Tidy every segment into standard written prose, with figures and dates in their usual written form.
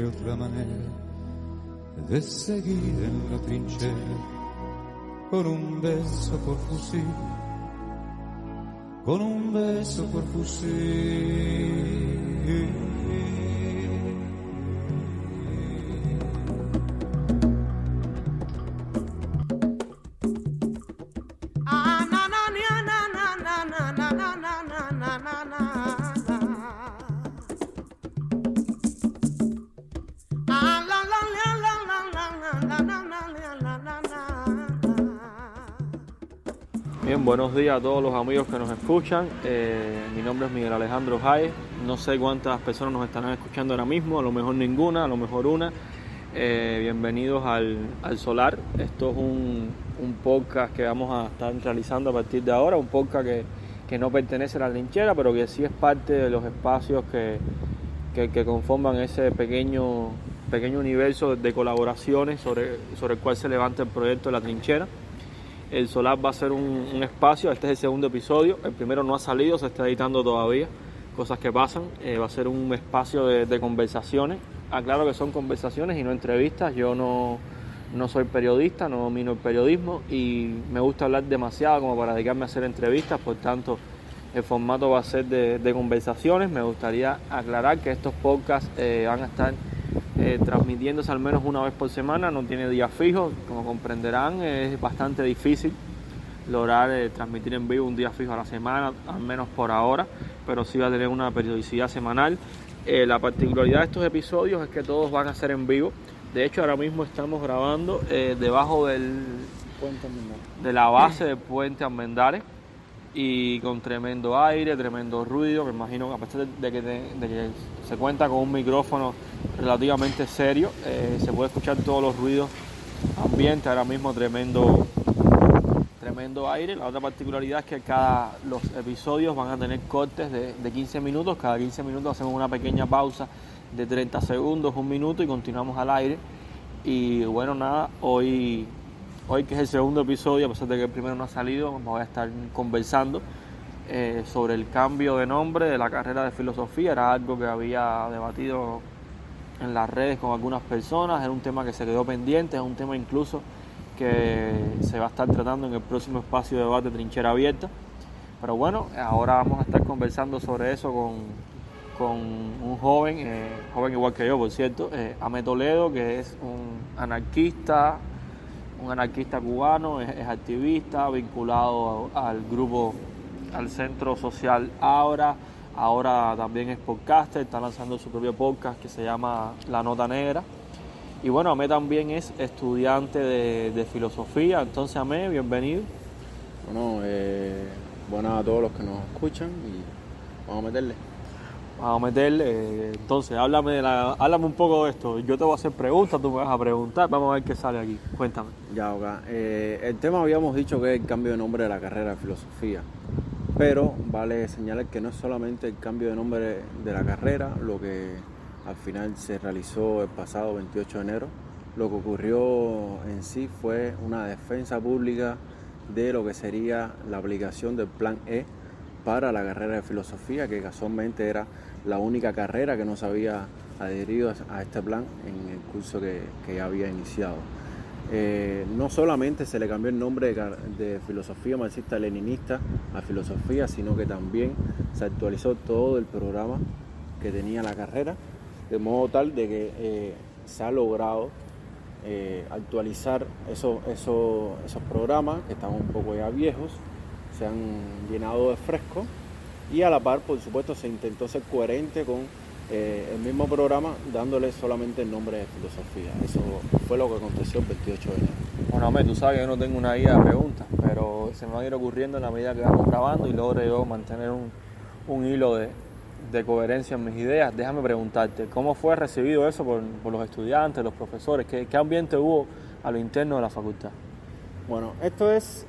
otra manera de seguir en la trinchera, con un beso por fusil, con un beso por fusil. Bien, buenos días a todos los amigos que nos escuchan. Mi nombre es Miguel Alejandro Jaez. No sé cuántas personas nos estarán escuchando ahora mismo, a lo mejor ninguna, a lo mejor una. Bienvenidos al Solar. Esto es un podcast que vamos a estar realizando a partir de ahora, un podcast que no pertenece a la trinchera, pero que sí es parte de los espacios que conforman ese pequeño universo de colaboraciones sobre el cual se levanta el proyecto de la trinchera. El Solar va a ser un espacio, este es el segundo episodio, el primero no ha salido, se está editando todavía, cosas que pasan. Va a ser un espacio de conversaciones. Aclaro que son conversaciones y no entrevistas. Yo no soy periodista, no domino el periodismo y me gusta hablar demasiado como para dedicarme a hacer entrevistas, por tanto el formato va a ser de conversaciones. Me gustaría aclarar que estos podcasts van a estar transmitiéndose al menos una vez por semana, no tiene días fijos, como comprenderán es bastante difícil lograr transmitir en vivo un día fijo a la semana, al menos por ahora, pero sí va a tener una periodicidad semanal. La particularidad de estos episodios es que todos van a ser en vivo. De hecho, ahora mismo estamos grabando debajo de la base del puente Almendares y con tremendo aire, tremendo ruido. Me imagino que a pesar de que se cuenta con un micrófono relativamente serio, se puede escuchar todos los ruidos ambientes. Ahora mismo tremendo aire. La otra particularidad es que los episodios van a tener cortes de 15 minutos. Cada 15 minutos hacemos una pequeña pausa de 30 segundos, un minuto y continuamos al aire. Y bueno, nada, hoy que es el segundo episodio, a pesar de que el primero no ha salido, voy a estar conversando sobre el cambio de nombre de la carrera de filosofía. Era algo que había debatido en las redes con algunas personas, era un tema que se quedó pendiente, es un tema incluso que se va a estar tratando en el próximo espacio de debate Trinchera Abierta. Pero bueno, ahora vamos a estar conversando sobre eso con un joven igual que yo, por cierto, Amé Toledo, que es un anarquista cubano, es activista, vinculado al grupo, al centro social ahora también es podcaster, está lanzando su propio podcast que se llama La Nota Negra. Y bueno, Amé también es estudiante de filosofía. Entonces, Amé, bienvenido. Bueno, buenas a todos los que nos escuchan y vamos a meterle. Entonces, háblame un poco de esto. Yo te voy a hacer preguntas, tú me vas a preguntar, vamos a ver qué sale aquí. Cuéntame. Ya, ok. El tema habíamos dicho que es el cambio de nombre de la carrera de filosofía, pero vale señalar que no es solamente el cambio de nombre de la carrera, lo que al final se realizó el pasado 28 de enero. Lo que ocurrió en sí fue una defensa pública de lo que sería la aplicación del Plan E para la carrera de filosofía, que casualmente era la única carrera que no se había adherido a este plan en el curso que ya había iniciado. No solamente se le cambió el nombre de filosofía marxista-leninista a filosofía, sino que también se actualizó todo el programa que tenía la carrera, de modo tal de que se ha logrado actualizar esos programas que estaban un poco ya viejos, se han llenado de fresco y a la par, por supuesto, se intentó ser coherente con el mismo programa, dándole solamente el nombre de filosofía. Eso fue lo que aconteció el 28 de enero. Bueno, Amé, tú sabes que yo no tengo una guía de preguntas, pero se me van a ir ocurriendo en la medida que vamos grabando y logre yo mantener un hilo de coherencia en mis ideas. Déjame preguntarte, ¿cómo fue recibido eso por los estudiantes, los profesores? ¿Qué ambiente hubo a lo interno de la facultad? Bueno, esto es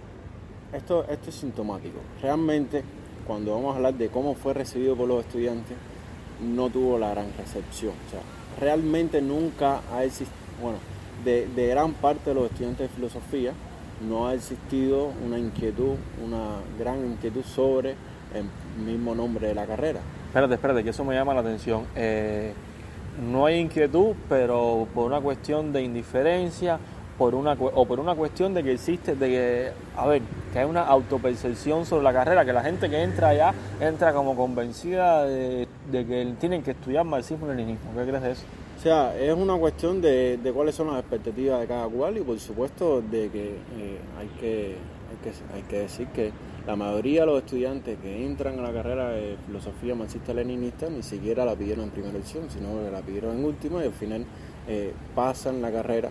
sintomático. Realmente, cuando vamos a hablar de cómo fue recibido por los estudiantes, no tuvo la gran recepción. O sea, realmente nunca ha existido, bueno, de gran parte de los estudiantes de filosofía, no ha existido una gran inquietud sobre el mismo nombre de la carrera. Espérate, que eso me llama la atención. no hay inquietud, pero por una cuestión de indiferencia, por una cuestión de que existe, que hay una autopercepción sobre la carrera, que la gente que entra allá entra como convencida de que tienen que estudiar marxismo y leninismo. ¿Qué crees de eso? O sea, es una cuestión de cuáles son las expectativas de cada cual y por supuesto de que hay que decir que la mayoría de los estudiantes que entran a la carrera de filosofía marxista-leninista ni siquiera la pidieron en primera opción, sino que la pidieron en última y al final pasan la carrera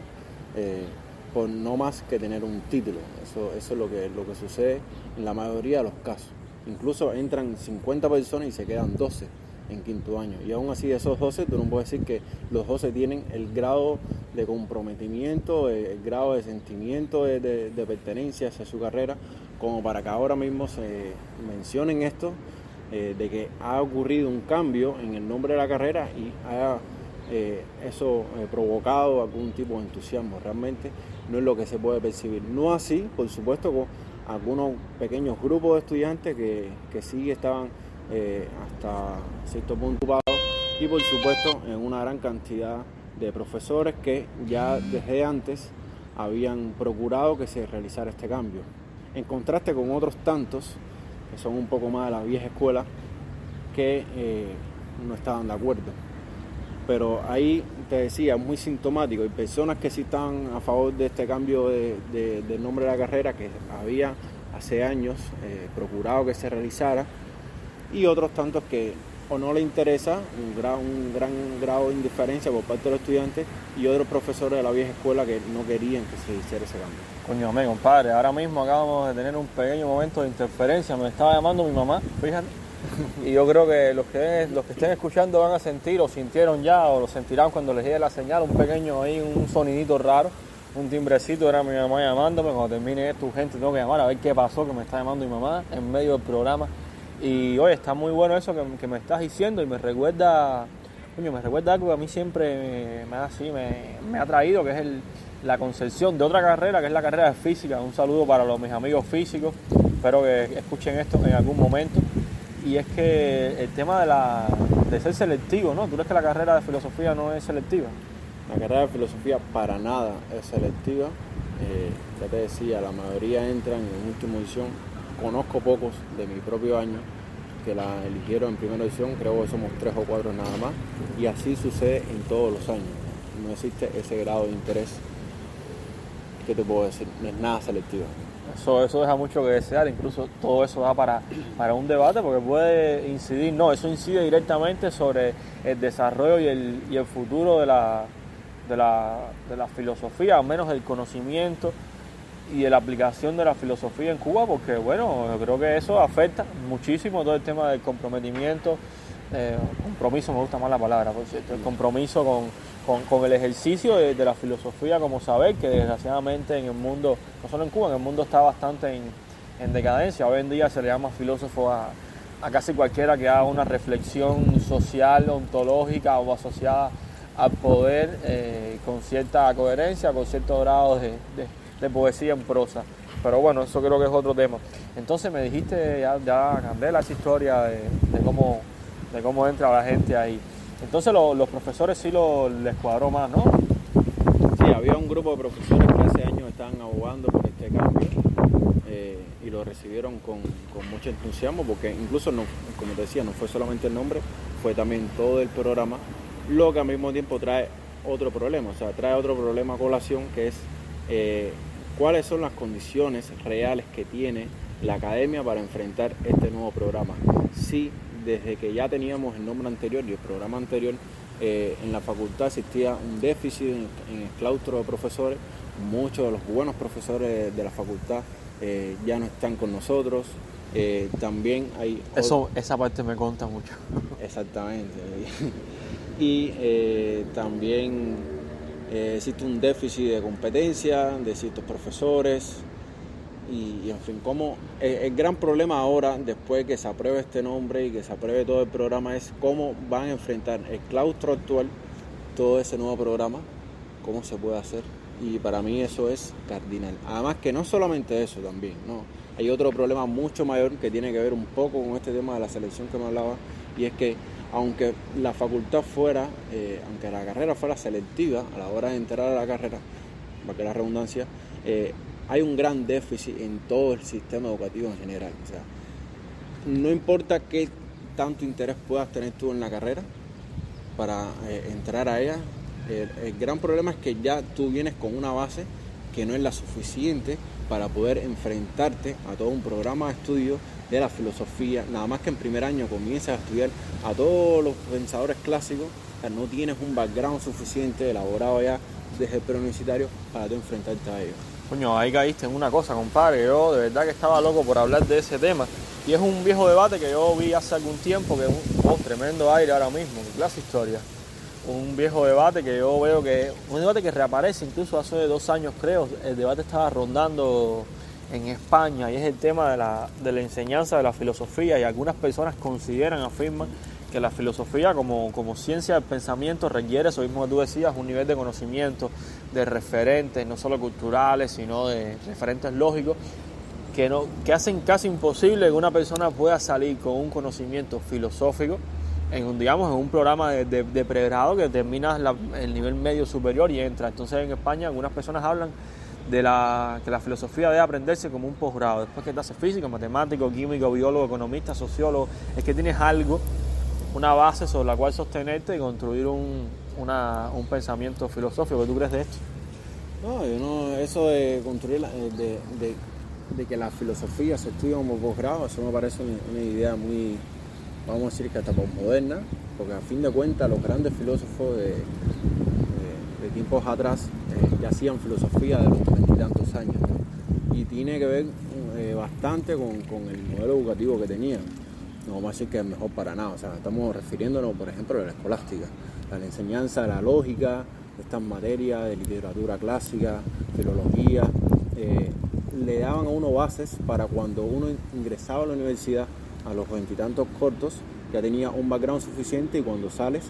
por no más que tener un título. Eso es lo que sucede en la mayoría de los casos. Incluso entran 50 personas y se quedan 12 en quinto año. Y aún así de esos 12, tú no puedes decir que los 12 tienen el grado de comprometimiento, el grado de sentimiento de pertenencia hacia su carrera, como para que ahora mismo se mencionen esto, de que ha ocurrido un cambio en el nombre de la carrera y haya eso provocado algún tipo de entusiasmo. Realmente no es lo que se puede percibir. No así, por supuesto, con algunos pequeños grupos de estudiantes que sí estaban hasta cierto punto ocupados y por supuesto en una gran cantidad de profesores que ya desde antes habían procurado que se realizara este cambio, en contraste con otros tantos que son un poco más de la vieja escuela que no estaban de acuerdo. Pero ahí te decía, es muy sintomático. Hay personas que sí están a favor de este cambio del nombre de la carrera que había hace años procurado que se realizara, y otros tantos que o no le interesa, un gran grado de indiferencia por parte de los estudiantes, y otros profesores de la vieja escuela que no querían que se hiciera ese cambio. Coño, amigo, compadre, ahora mismo acabamos de tener un pequeño momento de interferencia. Me estaba llamando mi mamá, fíjate. Y yo creo que los que estén escuchando van a sentir, o sintieron ya, o lo sentirán cuando les llegue la señal, un pequeño ahí, un sonidito raro, un timbrecito. Era mi mamá llamándome. Cuando termine esto, gente, tengo que llamar a ver qué pasó, que me está llamando mi mamá en medio del programa. Y oye, está muy bueno eso que me estás diciendo y me recuerda algo que a mí siempre me ha traído, que es la concepción de otra carrera, que es la carrera de física. Un saludo para mis amigos físicos, espero que escuchen esto en algún momento. Y es que el tema de ser selectivo, ¿no? ¿Tú crees que la carrera de filosofía no es selectiva? La carrera de filosofía para nada es selectiva. Ya te decía, la mayoría entran en última edición. Conozco pocos de mi propio año que la eligieron en primera edición, creo que somos 3 o 4 nada más, y así sucede en todos los años. No existe ese grado de interés. ¿Qué te puedo decir? No es nada selectivo. Eso deja mucho que desear, incluso todo eso da para un debate, porque puede incidir, eso incide directamente sobre el desarrollo y el futuro de la filosofía, al menos el conocimiento y de la aplicación de la filosofía en Cuba, porque bueno, yo creo que eso afecta muchísimo todo el tema del comprometimiento, compromiso, me gusta más la palabra, por cierto, el compromiso con el ejercicio de la filosofía como saber, que desgraciadamente en el mundo, no solo en Cuba, en el mundo está bastante en decadencia. Hoy en día se le llama filósofo a casi cualquiera que haga una reflexión social, ontológica o asociada al poder, con cierta coherencia, con cierto grado de poesía en prosa. Pero bueno, eso creo que es otro tema. Entonces me dijiste, ya Candela, esa historia de cómo entra la gente ahí. Entonces los profesores sí les cuadró más, ¿no? Sí, había un grupo de profesores que hace años estaban abogando por este cambio y lo recibieron con mucho entusiasmo, porque incluso, como te decía, no fue solamente el nombre, fue también todo el programa, lo que al mismo tiempo trae otro problema, a colación, que es cuáles son las condiciones reales que tiene la academia para enfrentar este nuevo programa. Sí, desde que ya teníamos el nombre anterior y el programa anterior, en la facultad existía un déficit en el claustro de profesores. Muchos de los buenos profesores de la facultad ya no están con nosotros. También hay... Esa parte me conta mucho. Exactamente. Y también existe un déficit de competencia de ciertos profesores. Y en fin, como el gran problema ahora, después de que se apruebe este nombre y que se apruebe todo el programa, es cómo van a enfrentar el claustro actual todo ese nuevo programa, cómo se puede hacer. Y para mí eso es cardinal. Además que no solamente eso también, ¿no? hay otro problema mucho mayor que tiene que ver un poco con este tema de la selección que me hablaba, y es que aunque la facultad fuera, aunque la carrera fuera selectiva a la hora de entrar a la carrera, para que la redundancia, hay un gran déficit en todo el sistema educativo en general. O sea, no importa qué tanto interés puedas tener tú en la carrera para entrar a ella, el gran problema es que ya tú vienes con una base que no es la suficiente para poder enfrentarte a todo un programa de estudio de la filosofía. Nada más que en primer año comienzas a estudiar a todos los pensadores clásicos, o sea, no tienes un background suficiente elaborado ya desde el preuniversitario para tú enfrentarte a ellos. Coño, ahí caíste en una cosa, compadre. Yo de verdad que estaba loco por hablar de ese tema. Y es un viejo debate que yo vi hace algún tiempo, que es un tremendo aire ahora mismo, clase historia. Un viejo debate que yo veo que un debate que reaparece incluso hace 2 años, creo. El debate estaba rondando en España y es el tema de la enseñanza de la filosofía, y algunas personas afirman que la filosofía como ciencia del pensamiento requiere, eso mismo que tú decías, un nivel de conocimiento, de referentes, no solo culturales, sino de referentes lógicos, que hacen casi imposible que una persona pueda salir con un conocimiento filosófico en un programa de pregrado que termina el nivel medio superior y entra. Entonces en España algunas personas hablan de que la filosofía debe aprenderse como un posgrado. Después que te haces físico, matemático, químico, biólogo, economista, sociólogo, es que tienes algo, una base sobre la cual sostenerte y construir un pensamiento filosófico. ¿Qué tú crees de esto? No, yo no, eso de construir, de que la filosofía se estudia como posgrado, eso me parece una idea muy, vamos a decir que hasta posmoderna, porque a fin de cuentas los grandes filósofos de tiempos atrás ya hacían filosofía de los 30 y tantos años, ¿no? Y tiene que ver bastante con el modelo educativo que tenían. No vamos a decir que es mejor para nada, o sea, estamos refiriéndonos, por ejemplo, a la escolástica, a la enseñanza de la lógica, de estas materias de literatura clásica, filología, le daban a uno bases para cuando uno ingresaba a la universidad a los 20 y tantos cortos, ya tenía un background suficiente y cuando sales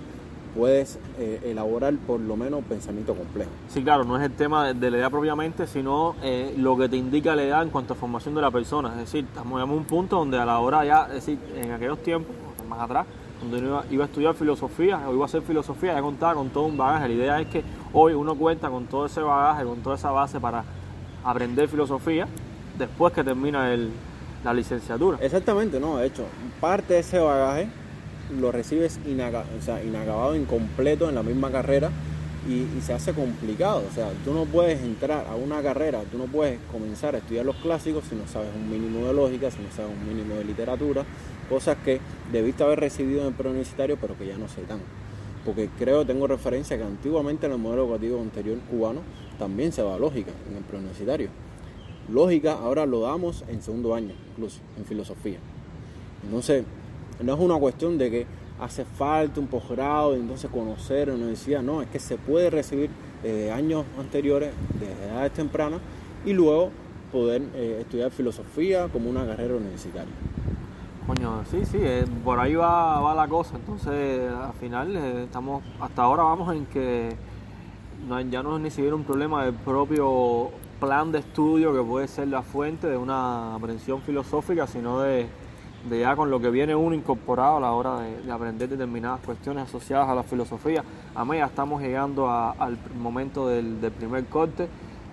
puedes elaborar por lo menos un pensamiento complejo. Sí, claro, no es el tema de la edad propiamente, sino lo que te indica la edad en cuanto a formación de la persona. Es decir, estamos en un punto donde a la hora ya, es decir, en aquellos tiempos, más atrás, cuando uno iba a estudiar filosofía o iba a hacer filosofía, ya contaba con todo un bagaje. La idea es que hoy uno cuenta con todo ese bagaje, con toda esa base para aprender filosofía después que termina la licenciatura. Exactamente, no, de hecho, parte de ese bagaje lo recibes inacabado, incompleto en la misma carrera y se hace complicado. O sea, tú no puedes entrar a una carrera, tú no puedes comenzar a estudiar los clásicos si no sabes un mínimo de lógica, si no sabes un mínimo de literatura, cosas que debiste haber recibido en el preuniversitario pero que ya no se dan. Porque tengo referencia que antiguamente en el modelo educativo anterior cubano también se daba lógica en el preuniversitario. Lógica ahora lo damos en segundo año, incluso en filosofía. Entonces, no es una cuestión de que hace falta un posgrado y entonces conocer la universidad, no, es que se puede recibir desde años anteriores, desde edades tempranas, y luego poder estudiar filosofía como una carrera universitaria. Coño, sí, por ahí va la cosa. Entonces, al final, hasta ahora vamos en que ya no es ni siquiera un problema del propio plan de estudio que puede ser la fuente de una aprensión filosófica, sino de ya con lo que viene uno incorporado a la hora de aprender determinadas cuestiones asociadas a la filosofía. Además, ya estamos llegando al momento del primer corte.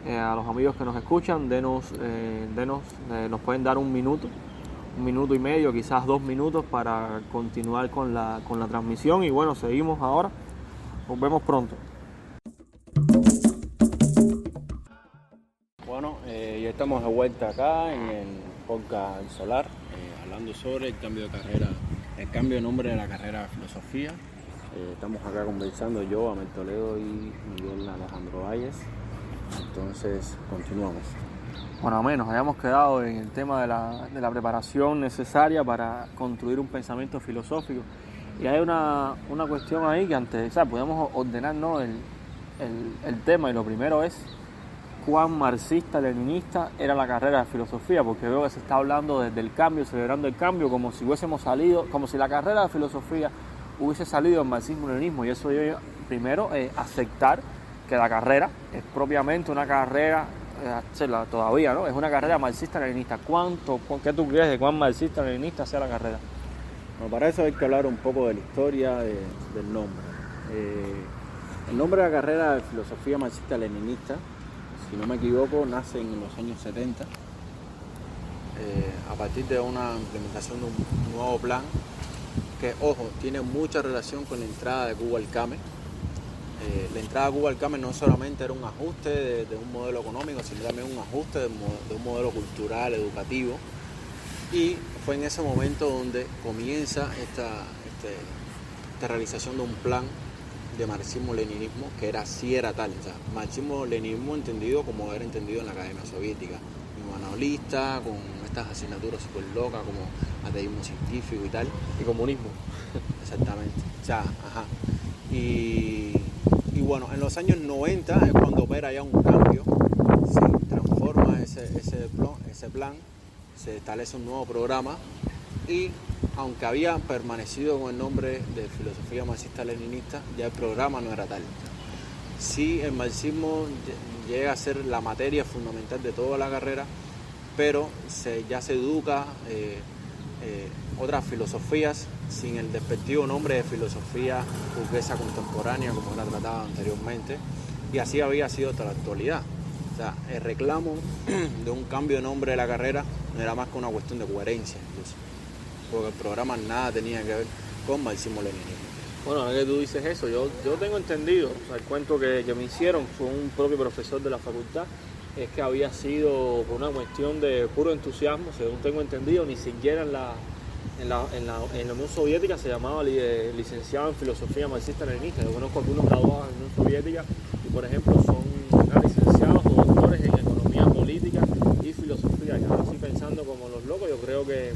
A los amigos que nos escuchan, nos pueden dar un minuto y medio, quizás 2 minutos para continuar con la transmisión. Y bueno, seguimos ahora. Nos vemos pronto. Bueno, ya estamos de vuelta acá en el podcast Solar, hablando sobre el cambio de nombre de la carrera de filosofía. Estamos acá conversando yo, Amel Toledo y Miguel Alejandro Valles. Entonces, continuamos. Bueno, al menos habíamos quedado en el tema de la preparación necesaria para construir un pensamiento filosófico. Y hay una cuestión ahí que antes, podemos ordenar, ¿no?, el tema, y lo primero es cuán marxista-leninista era la carrera de filosofía, porque veo que se está hablando desde el cambio, celebrando el cambio, como si la carrera de filosofía hubiese salido del marxismo-leninismo, y eso yo primero aceptar que la carrera es propiamente una carrera todavía, ¿no? Es una carrera marxista-leninista. ¿Qué tú crees de cuán marxista-leninista sea la carrera? Bueno, para eso hay que hablar un poco de la historia del nombre. El nombre de la carrera de filosofía marxista-leninista, si no me equivoco, nace en los años 70, a partir de una implementación de un nuevo plan que, ojo, tiene mucha relación con la entrada de Cuba al CAME. La entrada a Cuba al CAME no solamente era un ajuste de un modelo económico, sino también un ajuste de un modelo cultural, educativo. Y fue en ese momento donde comienza esta realización de un plan de marxismo-leninismo que sí era tal. O sea, marxismo-leninismo entendido como era entendido en la Academia Soviética. Manualista, con estas asignaturas súper locas como ateísmo científico y tal. Y comunismo. Exactamente. O sea, ajá. Y bueno, en los años 90 es cuando opera ya un cambio, se transforma ese plan, se establece un nuevo programa y aunque había permanecido con el nombre de filosofía marxista-leninista, ya el programa no era tal. Sí, el marxismo llega a ser la materia fundamental de toda la carrera, pero ya se educa otras filosofías sin el despectivo nombre de filosofía burguesa contemporánea como era tratada anteriormente, y así había sido hasta la actualidad. O sea, el reclamo de un cambio de nombre de la carrera no era más que una cuestión de coherencia incluso, porque el programa nada tenía que ver con marxismo-leninismo. Bueno, ahora que tú dices eso, yo tengo entendido, o sea, el cuento que me hicieron fue un propio profesor de la facultad, es que había sido por una cuestión de puro entusiasmo, según tengo entendido, ni siquiera en la Unión Soviética se llamaba licenciado en filosofía marxista-leninista. Yo conozco algunos graduados en la Unión Soviética y, por ejemplo, son licenciados o doctores en economía política y filosofía. Y ahora estoy pensando como los locos, yo creo que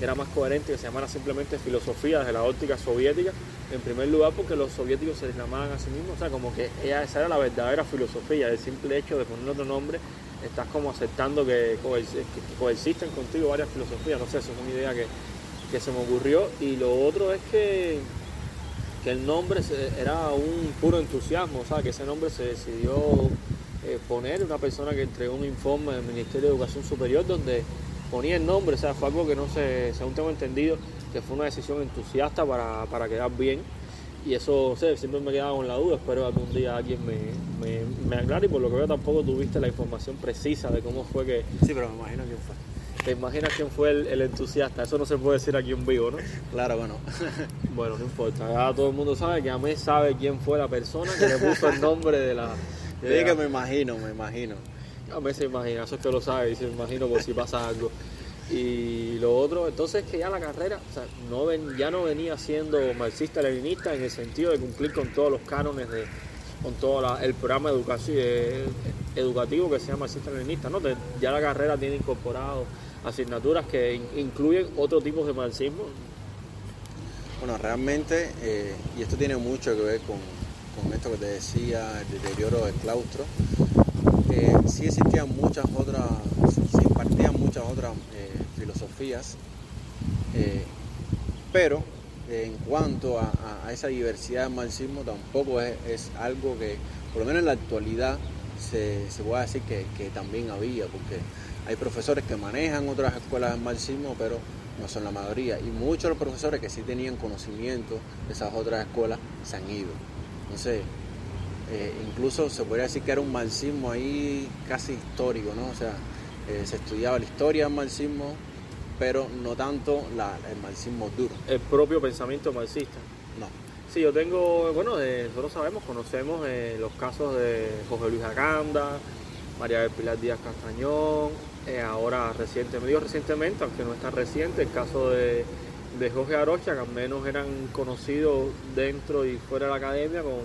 era más coherente que se llamara simplemente filosofía desde la óptica soviética, en primer lugar porque los soviéticos se les llamaban a sí mismos, o sea, como que esa era la verdadera filosofía. El simple hecho de poner otro nombre, estás como aceptando que coexisten contigo varias filosofías. No sé, eso es una idea que se me ocurrió. Y lo otro es que el nombre era un puro entusiasmo, o sea, que ese nombre se decidió poner una persona que entregó un informe del Ministerio de Educación Superior donde ponía el nombre, o sea, fue algo que no sé, según tengo entendido, que fue una decisión entusiasta para quedar bien. Y eso, siempre me quedaba con la duda, espero que algún día alguien me aclare, y por lo que veo tampoco tuviste la información precisa de cómo fue que... Sí, pero me imagino quién fue. ¿Te imaginas quién fue el entusiasta? Eso no se puede decir aquí en vivo, ¿no? Claro, bueno. Bueno, no importa, ya todo el mundo sabe que Amé sabe quién fue la persona que le puso el nombre de la... Yo dije que me imagino. A veces se imagina, eso es que lo sabe, y se imagino por si pasa algo. Y lo otro, entonces, que ya la carrera, o sea, ya no venía siendo marxista-leninista en el sentido de cumplir con todos los cánones, con todo el programa educativo que se llama marxista-leninista, ¿no? Ya la carrera tiene incorporado asignaturas que incluyen otro tipo de marxismo. Bueno, realmente, y esto tiene mucho que ver con esto que te decía, el deterioro del claustro. Sí existían se impartían muchas otras filosofías, pero en cuanto a esa diversidad del marxismo tampoco es algo que, por lo menos en la actualidad, se puede decir que también había, porque hay profesores que manejan otras escuelas del marxismo, pero no son la mayoría, y muchos de los profesores que sí tenían conocimiento de esas otras escuelas se han ido. Entonces, incluso se podría decir que era un marxismo ahí casi histórico, ¿no? O sea, se estudiaba la historia del marxismo, pero no tanto el marxismo duro. El propio pensamiento marxista. No. Sí, yo tengo, nosotros conocemos los casos de José Luis Acanda, María del Pilar Díaz Castañón, ahora recientemente, aunque no es tan reciente, el caso de Jorge Arocha, que al menos eran conocidos dentro y fuera de la academia como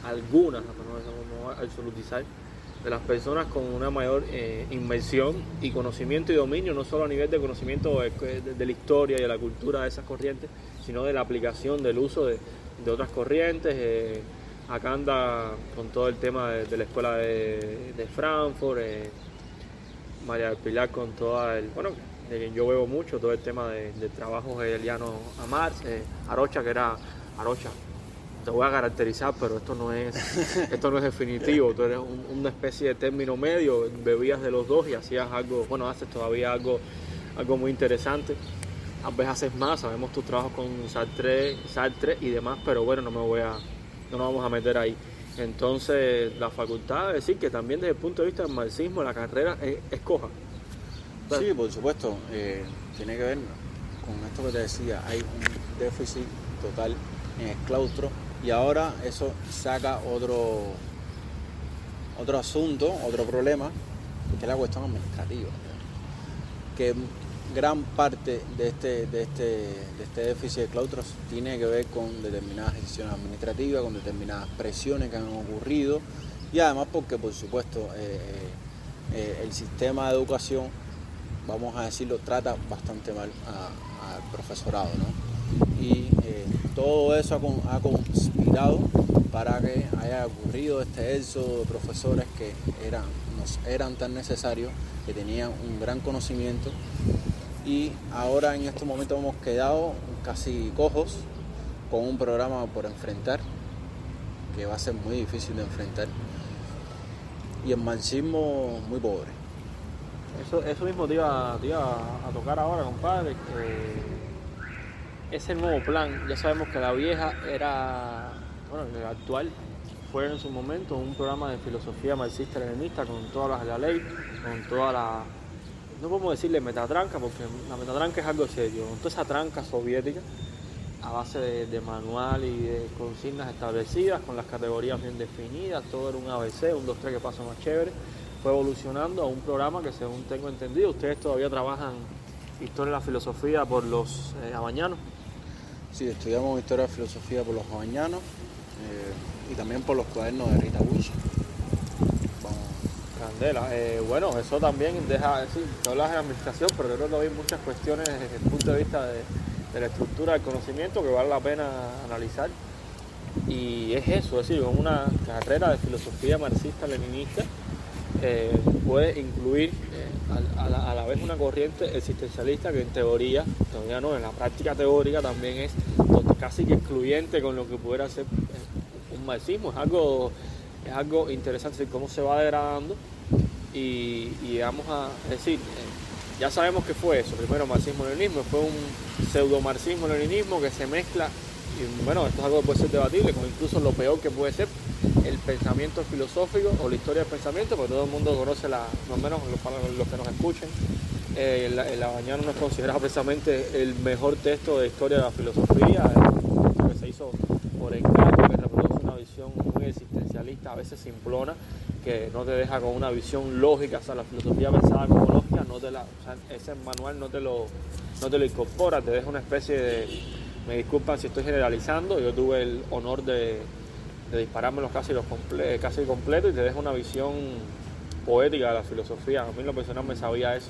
algunas, no absolutizar, de las personas con una mayor inmersión y conocimiento y dominio, no solo a nivel de conocimiento de la historia y de la cultura de esas corrientes, sino de la aplicación, del uso de otras corrientes. Acá anda con todo el tema de la escuela de Frankfurt, María del Pilar con todo de quien yo veo mucho, todo el tema de trabajos hegelianos a Marx, Arocha, que era Arocha, te voy a caracterizar, pero esto no es definitivo. Tú eres una especie de término medio, bebías de los dos y hacías algo, bueno, haces todavía algo muy interesante. A veces haces más, sabemos tus trabajos con Sartre y demás, pero bueno, no nos vamos a meter ahí. Entonces, la facultad, decir que también desde el punto de vista del marxismo, la carrera es coja. Sí, por supuesto, tiene que ver con esto que te decía, hay un déficit total en el claustro y ahora eso saca otro asunto, otro problema, que es la cuestión administrativa, que gran parte de este déficit de claustros tiene que ver con determinadas decisiones administrativas, con determinadas presiones que han ocurrido y además porque, por supuesto, el sistema de educación, vamos a decirlo, trata bastante mal al profesorado, ¿no? Y todo eso ha conspirado para que haya ocurrido este éxodo de profesores que nos eran tan necesarios, que tenían un gran conocimiento y ahora en estos momentos hemos quedado casi cojos con un programa por enfrentar que va a ser muy difícil de enfrentar y el marxismo muy pobre. Eso mismo te iba a tocar ahora, compadre, que ese nuevo plan, ya sabemos que la vieja era, bueno, el actual fue en su momento un programa de filosofía marxista-leninista con todas la ley, con toda la, no podemos decirle metatranca, porque la metatranca es algo serio, con toda esa tranca soviética a base de manual y de consignas establecidas, con las categorías bien definidas, todo era un ABC, un 2, 3 que pasa más chévere. Fue evolucionando a un programa que, según tengo entendido, ustedes todavía trabajan Historia de la Filosofía por los Abañanos. Sí, estudiamos Historia de la Filosofía por los Abañanos y también por los cuadernos de Rita Bucci. Candela. Bueno, eso también deja, sí, te hablas de administración, pero creo que hay muchas cuestiones desde el punto de vista de la estructura del conocimiento que vale la pena analizar. Y es eso, es decir, una carrera de filosofía marxista-leninista puede incluir a la vez una corriente existencialista que en teoría, todavía no, en la práctica teórica también es casi que excluyente con lo que pudiera ser un marxismo. Es algo interesante cómo se va degradando y vamos a decir, ya sabemos que fue eso, primero marxismo-leninismo, fue un pseudo-marxismo-leninismo que se mezcla, y bueno, esto es algo que puede ser debatible, con incluso lo peor que puede ser el pensamiento filosófico o la historia del pensamiento, porque todo el mundo conoce, más o menos los que nos escuchen, el Abañano no es considerado precisamente el mejor texto de historia de la filosofía, que se hizo por encargo, que reproduce una visión muy existencialista, a veces simplona, que no te deja con una visión lógica, o sea, la filosofía pensada como lógica, ese manual no te lo incorpora, te deja una especie de, me disculpan si estoy generalizando, yo tuve el honor de disparármelos casi completo y te deja una visión poética de la filosofía. A mí en lo personal me sabía eso.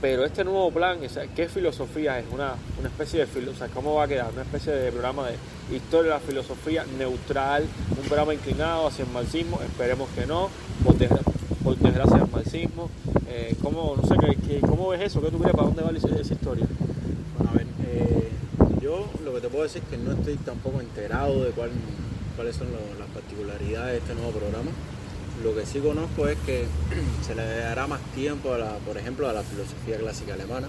Pero este nuevo plan, ¿qué filosofía es? Una especie de filosofía, ¿cómo va a quedar? Una especie de programa de historia de la filosofía neutral, un programa inclinado hacia el marxismo, esperemos que no, por desgracia del marxismo. ¿Cómo ves eso? ¿Qué tú crees? ¿Para dónde va esa historia? Bueno, a ver, yo lo que te puedo decir es que no estoy tampoco enterado de cuáles son las particularidades de este nuevo programa. Lo que sí conozco es que se le dará más tiempo, por ejemplo, a la filosofía clásica alemana,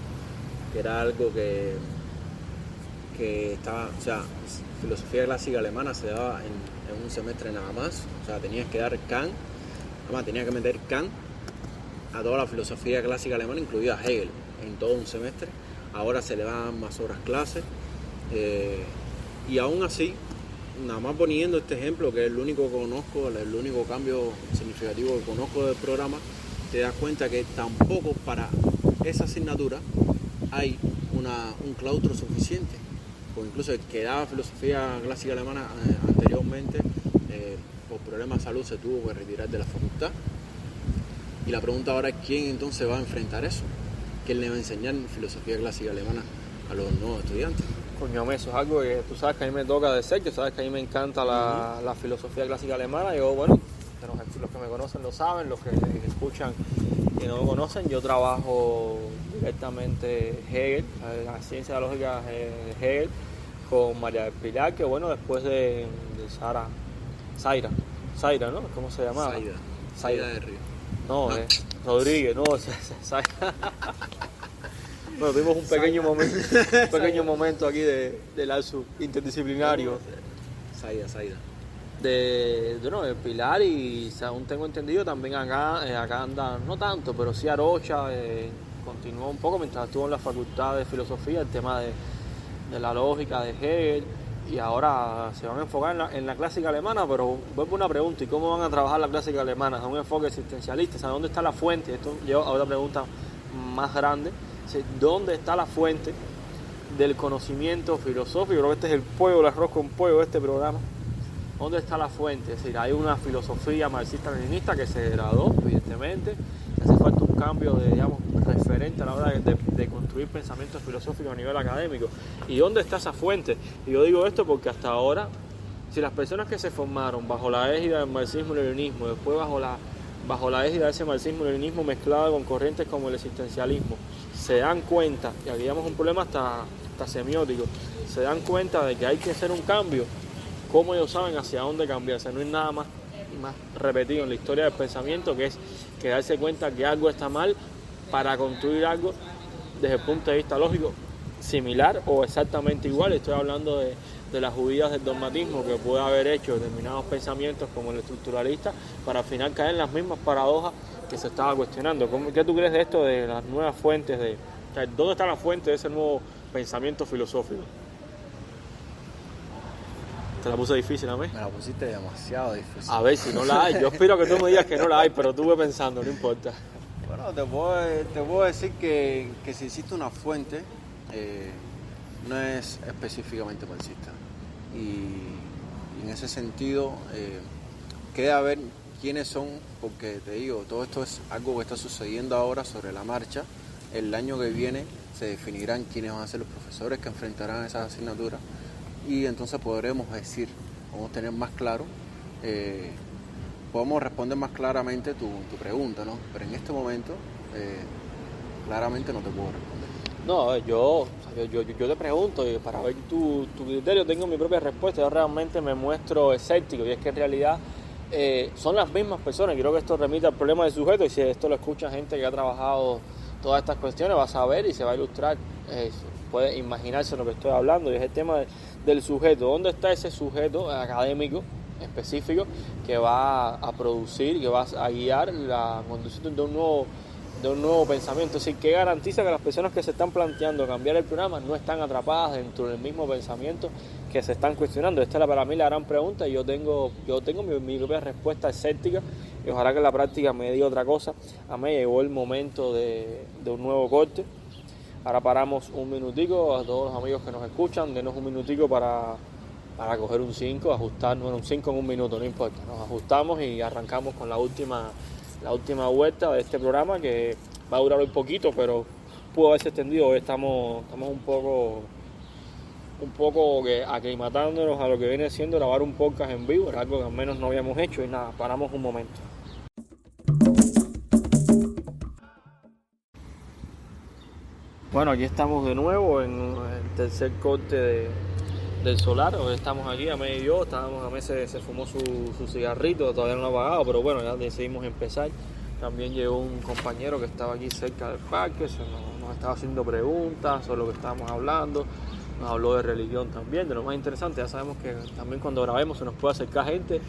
que era algo que estaba, o sea, filosofía clásica alemana se daba en un semestre nada más, o sea, tenías que dar Kant, además tenías que meter Kant a toda la filosofía clásica alemana, incluida Hegel, en todo un semestre. Ahora se le dan más horas clases y aún así, nada más poniendo este ejemplo, que es el único que conozco, el único cambio significativo que conozco del programa, te das cuenta que tampoco para esa asignatura hay un claustro suficiente. Porque incluso el que daba filosofía clásica alemana anteriormente, por problemas de salud se tuvo que retirar de la facultad. Y la pregunta ahora es quién entonces va a enfrentar eso. ¿Quién le va a enseñar filosofía clásica alemana a los nuevos estudiantes? Coño, eso es algo que tú sabes que a mí me toca de cerca, sabes que a mí me encanta la filosofía clásica alemana. Yo, bueno, los que me conocen lo saben, los que escuchan y no lo conocen, yo trabajo directamente Hegel, la ciencia de la lógica de Hegel, con María del Pilar, que bueno, después de Zaira, ¿no? ¿Cómo se llamaba? Zaira de Río. No, Rodríguez, no, Zaira. Bueno, tuvimos un pequeño momento aquí de lapsus interdisciplinario. Zaira. De Pilar, y según tengo entendido también acá anda, no tanto, pero sí Arocha continuó un poco mientras estuvo en la facultad de filosofía, el tema de la lógica de Hegel, y ahora se van a enfocar en la clásica alemana. Pero vuelvo a una pregunta: ¿y cómo van a trabajar la clásica alemana? ¿Es un enfoque existencialista? ¿Sabe dónde está la fuente? Esto lleva a otra pregunta más grande: ¿dónde está la fuente del conocimiento filosófico? Creo que este es el pollo, el arroz con pollo de este programa. ¿Dónde está la fuente? Es decir, hay una filosofía marxista-leninista que se degradó, evidentemente. Hace falta un cambio de, referente a la hora de construir pensamientos filosóficos a nivel académico. ¿Y dónde está esa fuente? Y yo digo esto porque hasta ahora, si las personas que se formaron bajo la égida del marxismo-leninismo, después bajo la égida de ese marxismo-leninismo mezclado con corrientes como el existencialismo, se dan cuenta, y aquí un problema hasta semiótico, se dan cuenta de que hay que hacer un cambio, ¿cómo ellos saben hacia dónde cambiarse? No hay nada más repetido en la historia del pensamiento que darse cuenta que algo está mal para construir algo desde el punto de vista lógico similar o exactamente igual. Estoy hablando de las judías del dogmatismo que puede haber hecho determinados pensamientos como el estructuralista para al final caer en las mismas paradojas que se estaba cuestionando. ¿Qué tú crees de esto, de las nuevas fuentes? ¿Dónde está la fuente de ese nuevo pensamiento filosófico? ¿Te la puse difícil a mí? Me la pusiste demasiado difícil. A ver si no la hay. Yo espero que tú me digas que no la hay, pero estuve pensando, no importa. Bueno, te puedo decir que si existe una fuente, no es específicamente marxista. Y en ese sentido, queda ver quiénes son, porque te digo, todo esto es algo que está sucediendo ahora sobre la marcha. El año que viene se definirán quiénes van a ser los profesores que enfrentarán esas asignaturas. Y entonces podremos decir, vamos a tener más claro, podemos responder más claramente tu pregunta, ¿no? Pero en este momento, claramente no te puedo responder. No, yo te pregunto, y para ver tu criterio tengo mi propia respuesta. Yo realmente me muestro escéptico, y es que en realidad son las mismas personas. Creo que esto remite al problema del sujeto, y si esto lo escucha gente que ha trabajado todas estas cuestiones, va a saber y se va a ilustrar, puede imaginarse lo que estoy hablando, y es el tema del sujeto. ¿Dónde está ese sujeto académico específico que va a producir, que va a guiar la conducción de un nuevo pensamiento? Es decir, ¿qué garantiza que las personas que se están planteando cambiar el programa no están atrapadas dentro del mismo pensamiento que se están cuestionando? Esta es para mí la gran pregunta, y yo tengo mi propia respuesta escéptica, y ojalá que en la práctica me diga otra cosa. A mí llegó el momento de un nuevo corte. Ahora paramos un minutico. A todos los amigos que nos escuchan, denos un minutico para coger un 5, ajustarnos. Bueno, un 5 en un minuto, no importa. Nos ajustamos y arrancamos con la última vuelta de este programa, que va a durar hoy poquito, pero pudo haberse extendido. Hoy estamos un poco aclimatándonos a lo que viene siendo grabar un podcast en vivo. Era algo que al menos no habíamos hecho, y nada, paramos un momento. Bueno, aquí estamos de nuevo en el tercer corte del solar. Hoy estamos aquí, Amé y yo. Amé se fumó su cigarrito, todavía no lo ha apagado, pero bueno, ya decidimos empezar. También llegó un compañero que estaba aquí cerca del parque, nos estaba haciendo preguntas sobre lo que estábamos hablando. Nos habló de religión también, de lo más interesante. Ya sabemos que también cuando grabemos se nos puede acercar gente,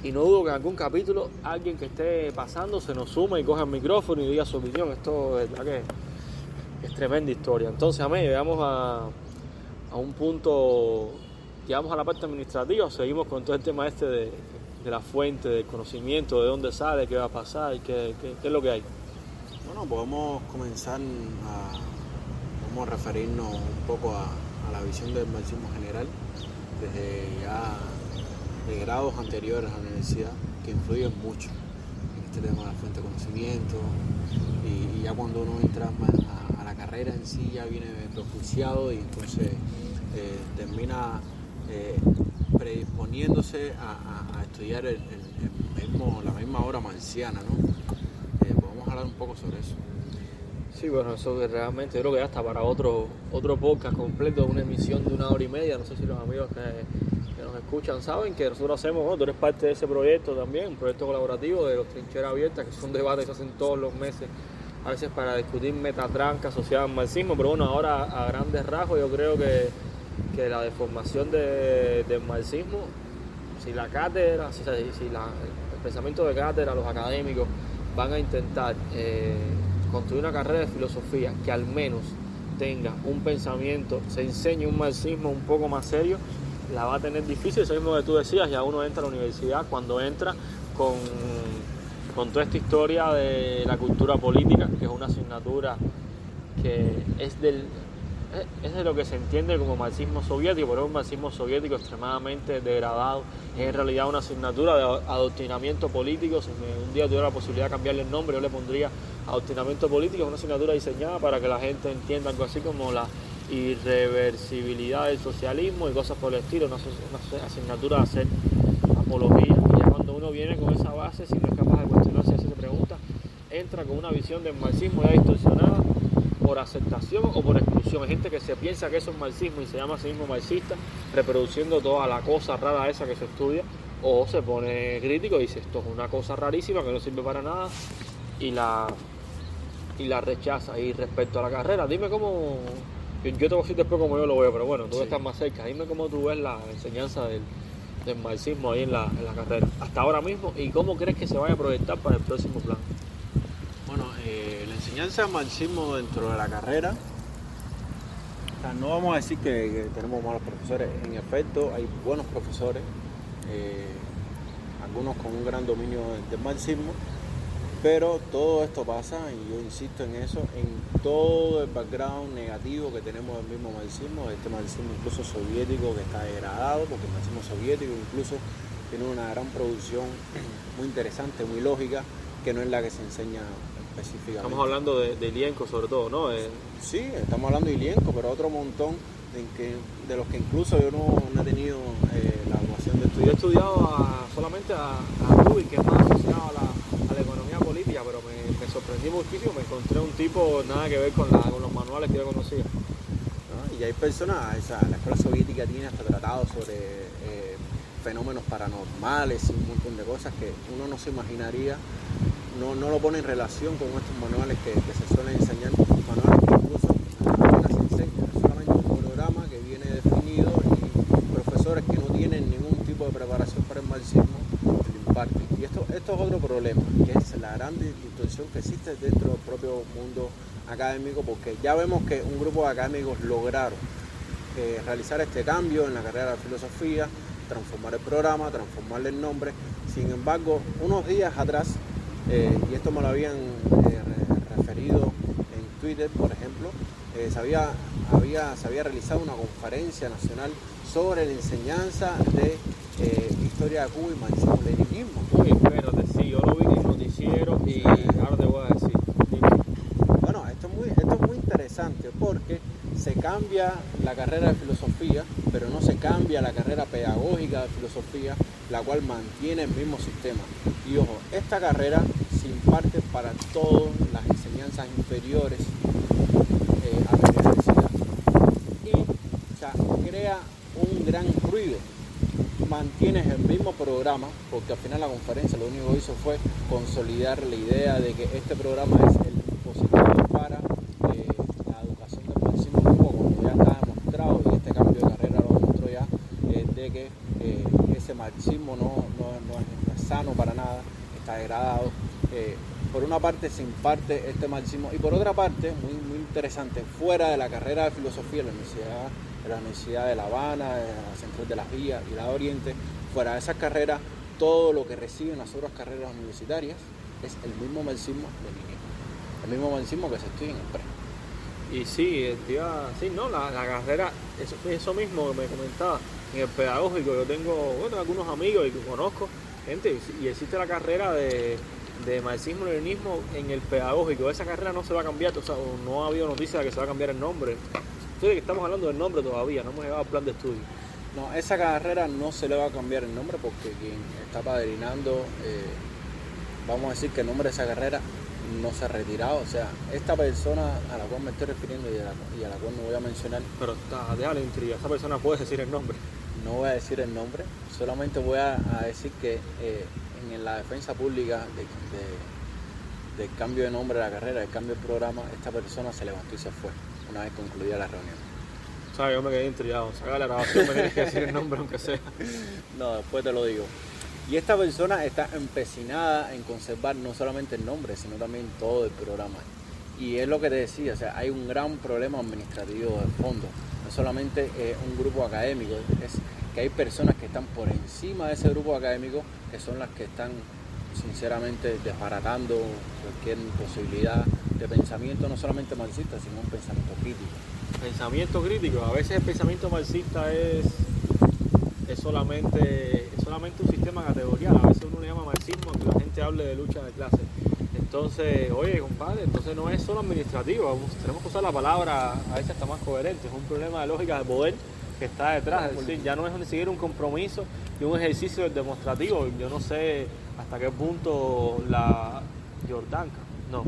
y no dudo que en algún capítulo alguien que esté pasando se nos suma y coja el micrófono y diga su opinión. Esto es verdad que es tremenda historia. Entonces, Amé, llegamos a un punto, llegamos a la parte administrativa. Seguimos con todo el tema de la fuente, del conocimiento, de dónde sale, qué va a pasar, qué es lo que hay. Bueno, podemos comenzar vamos a referirnos un poco a la visión del marxismo general, desde ya de grados anteriores a la universidad, que influyen mucho en este tema de la fuente de conocimiento, y ya cuando uno entra más a la carrera en sí ya viene projuiciado, y entonces termina predisponiéndose a estudiar la misma obra marxiana, ¿no? Podemos hablar un poco sobre eso. Sí, bueno, eso que realmente yo creo que ya está para otro podcast completo, una emisión de 1 hora y media. No sé si los amigos que nos escuchan saben que nosotros hacemos, bueno, tú eres parte de ese proyecto también, un proyecto colaborativo de los Trincheras Abiertas, que son debates que se hacen todos los meses, a veces para discutir metatrancas asociadas al marxismo, pero bueno, ahora a grandes rasgos yo creo que la deformación del marxismo, si la cátedra, el pensamiento de cátedra, los académicos van a intentar construir una carrera de filosofía que al menos tenga un pensamiento, se enseñe un marxismo un poco más serio, la va a tener difícil. Eso mismo que tú decías, ya uno entra a la universidad cuando entra con toda esta historia de la cultura política, que es una asignatura que es de lo que se entiende como marxismo soviético, pero es un marxismo soviético extremadamente degradado. Es en realidad una asignatura de adoctrinamiento político. Si un día tuviera la posibilidad de cambiarle el nombre, yo le pondría adoctrinamiento político. Es una asignatura diseñada para que la gente entienda algo así como la irreversibilidad del socialismo y cosas por el estilo. Una asignatura de hacer apología. Y ya cuando uno viene con esa base, si no es capaz de cuestionarse y hacerse preguntas, entra con una visión del marxismo ya distorsionada por aceptación o por exclusión. Hay gente que se piensa que eso es marxismo y se llama a sí mismo marxista, reproduciendo toda la cosa rara esa que se estudia, o se pone crítico y dice esto es una cosa rarísima que no sirve para nada y la rechaza. Y respecto a la carrera, dime cómo, yo te voy a decir después cómo yo lo veo, pero bueno, tú estás más cerca, dime cómo tú ves la enseñanza del marxismo ahí en la carrera, hasta ahora mismo, y cómo crees que se vaya a proyectar para el próximo plan. Bueno, la enseñanza del marxismo dentro de la carrera, o sea, no vamos a decir que tenemos malos profesores. En efecto, hay buenos profesores, algunos con un gran dominio del marxismo, pero todo esto pasa, y yo insisto en eso, en todo el background negativo que tenemos del mismo marxismo, este marxismo incluso soviético que está degradado, porque el marxismo soviético incluso tiene una gran producción muy interesante, muy lógica, que no es la que se enseña específicamente. Estamos hablando de Ilienko sobre todo, ¿no? Sí, estamos hablando de Ilienko, pero otro montón de los que incluso yo no he tenido la ocasión de estudiar. Yo he estudiado solamente a Rubin, que es más asociado a la economía política, pero me sorprendí muchísimo. Me encontré un tipo nada que ver con los manuales que yo conocía. ¿No? Y hay personas, la escuela soviética tiene hasta tratados sobre fenómenos paranormales y un montón de cosas que uno no se imaginaría, no lo pone en relación con estos manuales que se suelen enseñar, manuales que incluso apenas se enseñan, es solamente un programa que viene definido y profesores que no tienen ningún tipo de preparación para el marxismo lo imparten. Y esto es otro problema, que es la gran distorsión que existe dentro del propio mundo académico, porque ya vemos que un grupo de académicos lograron realizar este cambio en la carrera de filosofía, transformar el programa, transformarle el nombre. Sin embargo, unos días atrás, y esto me lo habían referido en Twitter, por ejemplo, se había realizado una conferencia nacional sobre la enseñanza de historia de Cuba y marxismo-leninismo. Uy, espérate, sí, yo lo vi en el noticiero y ahora te voy a decir. Bueno, esto es muy interesante porque se cambia la carrera de filosofía, pero no se cambia la carrera pedagógica de filosofía, la cual mantiene el mismo sistema. Y ojo, esta carrera se imparte para todas las enseñanzas inferiores a la universidad. Y crea un gran ruido. Mantienes el mismo programa, porque al final la conferencia lo único que hizo fue consolidar la idea de que este programa es el positivo para la educación del marxismo, cuando ya está demostrado, y este cambio de carrera lo demostró ya, de que ese marxismo no es sano para nada, está degradado. Por una parte se imparte este marxismo y por otra parte, muy interesante, fuera de la carrera de filosofía en la Universidad de La Habana, en la Central de las Vías y la de Oriente, fuera de esas carreras, todo lo que reciben las otras carreras universitarias es el mismo marxismo-leninismo, el mismo marxismo que se estudia en el pre. Y sí, la carrera, eso mismo que me comentaba, en el pedagógico, yo tengo algunos amigos y conozco gente, y existe la carrera de marxismo-leninismo en el pedagógico. Esa carrera no se va a cambiar, o sea, no ha habido noticia de que se va a cambiar el nombre. Entonces, estamos hablando del nombre todavía, no hemos llegado al plan de estudio. No, esa carrera no se le va a cambiar el nombre porque quien está padrinando, vamos a decir que el nombre de esa carrera no se ha retirado. O sea, esta persona a la cual me estoy refiriendo y a la cual no voy a mencionar, Pero déjale intriga, esa persona puede decir el nombre. no voy a decir el nombre, solamente voy a decir que en la defensa pública del cambio de nombre de la carrera, del cambio de programa, esta persona se levantó y se fue una vez concluida la reunión. O sea, yo me quedé intrigado. Saca la grabación, me tienes que decir el nombre aunque sea. No, después te lo digo. Y esta persona está empecinada en conservar no solamente el nombre, sino también todo el programa. Y es lo que te decía, o sea, hay un gran problema administrativo de fondo. No solamente un grupo académico, es que hay personas que están por encima de ese grupo académico, que son las que están sinceramente desbaratando cualquier posibilidad de pensamiento, no solamente marxista, sino un pensamiento crítico. Pensamiento crítico. A veces el pensamiento marxista es solamente un sistema categorial. A veces uno le llama marxismo que la gente hable de lucha de clases. Entonces, oye, compadre, entonces no es solo administrativo. Tenemos que usar la palabra a veces hasta más coherente. Es un problema de lógica de poder que está detrás. Es decir, ya no es ni siquiera un compromiso y un ejercicio demostrativo. Yo no sé hasta qué punto la Jordanka, no,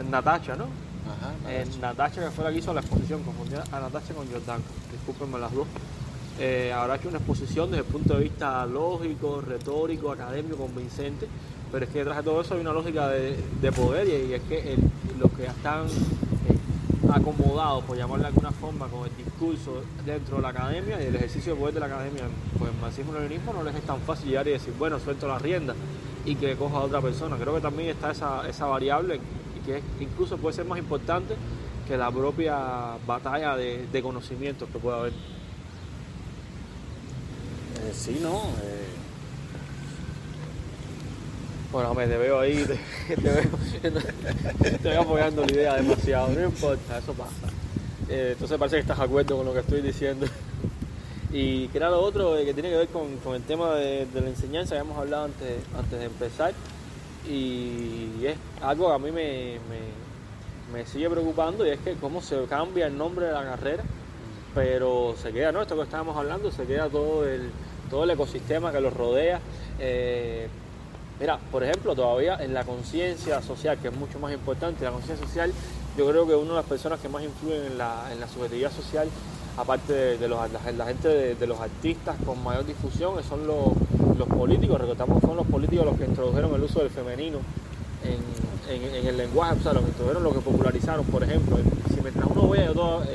Natacha, ¿no? Ajá, Natacha, que fue la que hizo la exposición, confundí a Natacha con Jordanka, discúlpenme las dos. Habrá hecho una exposición desde el punto de vista lógico, retórico, académico, convincente, pero es que detrás de todo eso hay una lógica de poder y es que los que están acomodados, por llamarlo de alguna forma, con el discurso dentro de la academia y el ejercicio de poder de la academia, pues el marxismo-leninismo no les es tan fácil llegar y decir, bueno, suelto la rienda y que coja a otra persona. Creo que también está esa variable y que incluso puede ser más importante que la propia batalla de conocimientos que pueda haber. Sí, ¿no? Bueno, te veo ahí, te veo apoyando la idea demasiado, no importa, eso pasa. Entonces parece que estás de acuerdo con lo que estoy diciendo. Y que era lo otro que tiene que ver con el tema de la enseñanza que hemos hablado antes de empezar. Y es algo que a mí me sigue preocupando y es que cómo se cambia el nombre de la carrera, pero se queda, ¿no? Esto que estábamos hablando, se queda todo el ecosistema que los rodea. Mira, por ejemplo, todavía en la conciencia social, que es mucho más importante, la conciencia social, yo creo que una de las personas que más influyen en la subjetividad social, aparte de la gente de los artistas con mayor difusión, son los políticos. Recordamos que fueron los políticos los que introdujeron el uso del femenino en el lenguaje, o sea, los que introdujeron, los que popularizaron. Por ejemplo, si mientras uno ve, el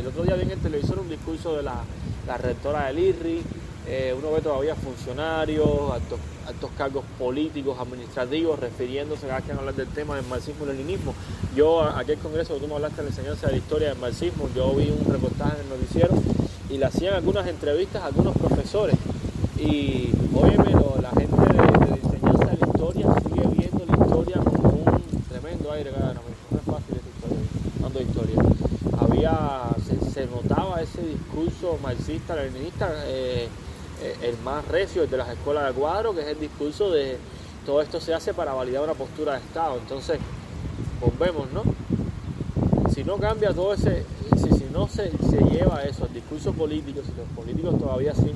otro día vi en el televisor un discurso de la rectora del IRRI, uno ve todavía funcionarios, altos cargos políticos, administrativos, refiriéndose cada vez que van a hablar del tema del marxismo-leninismo. Yo, aquel congreso que tú me hablaste de la enseñanza de la historia del marxismo, yo vi un reportaje en el noticiero y le hacían algunas entrevistas a algunos profesores. Y, óyeme, la gente de la enseñanza de la historia sigue viendo la historia como un tremendo aire cada vez. No es fácil esa historia, hablando de historia. Se notaba ese discurso marxista-leninista, el más recio, el de las escuelas de cuadro, que es el discurso de todo esto se hace para validar una postura de Estado. Entonces, volvemos, ¿no? Si no cambia todo ese, si no se lleva eso, el discurso político, si los políticos todavía los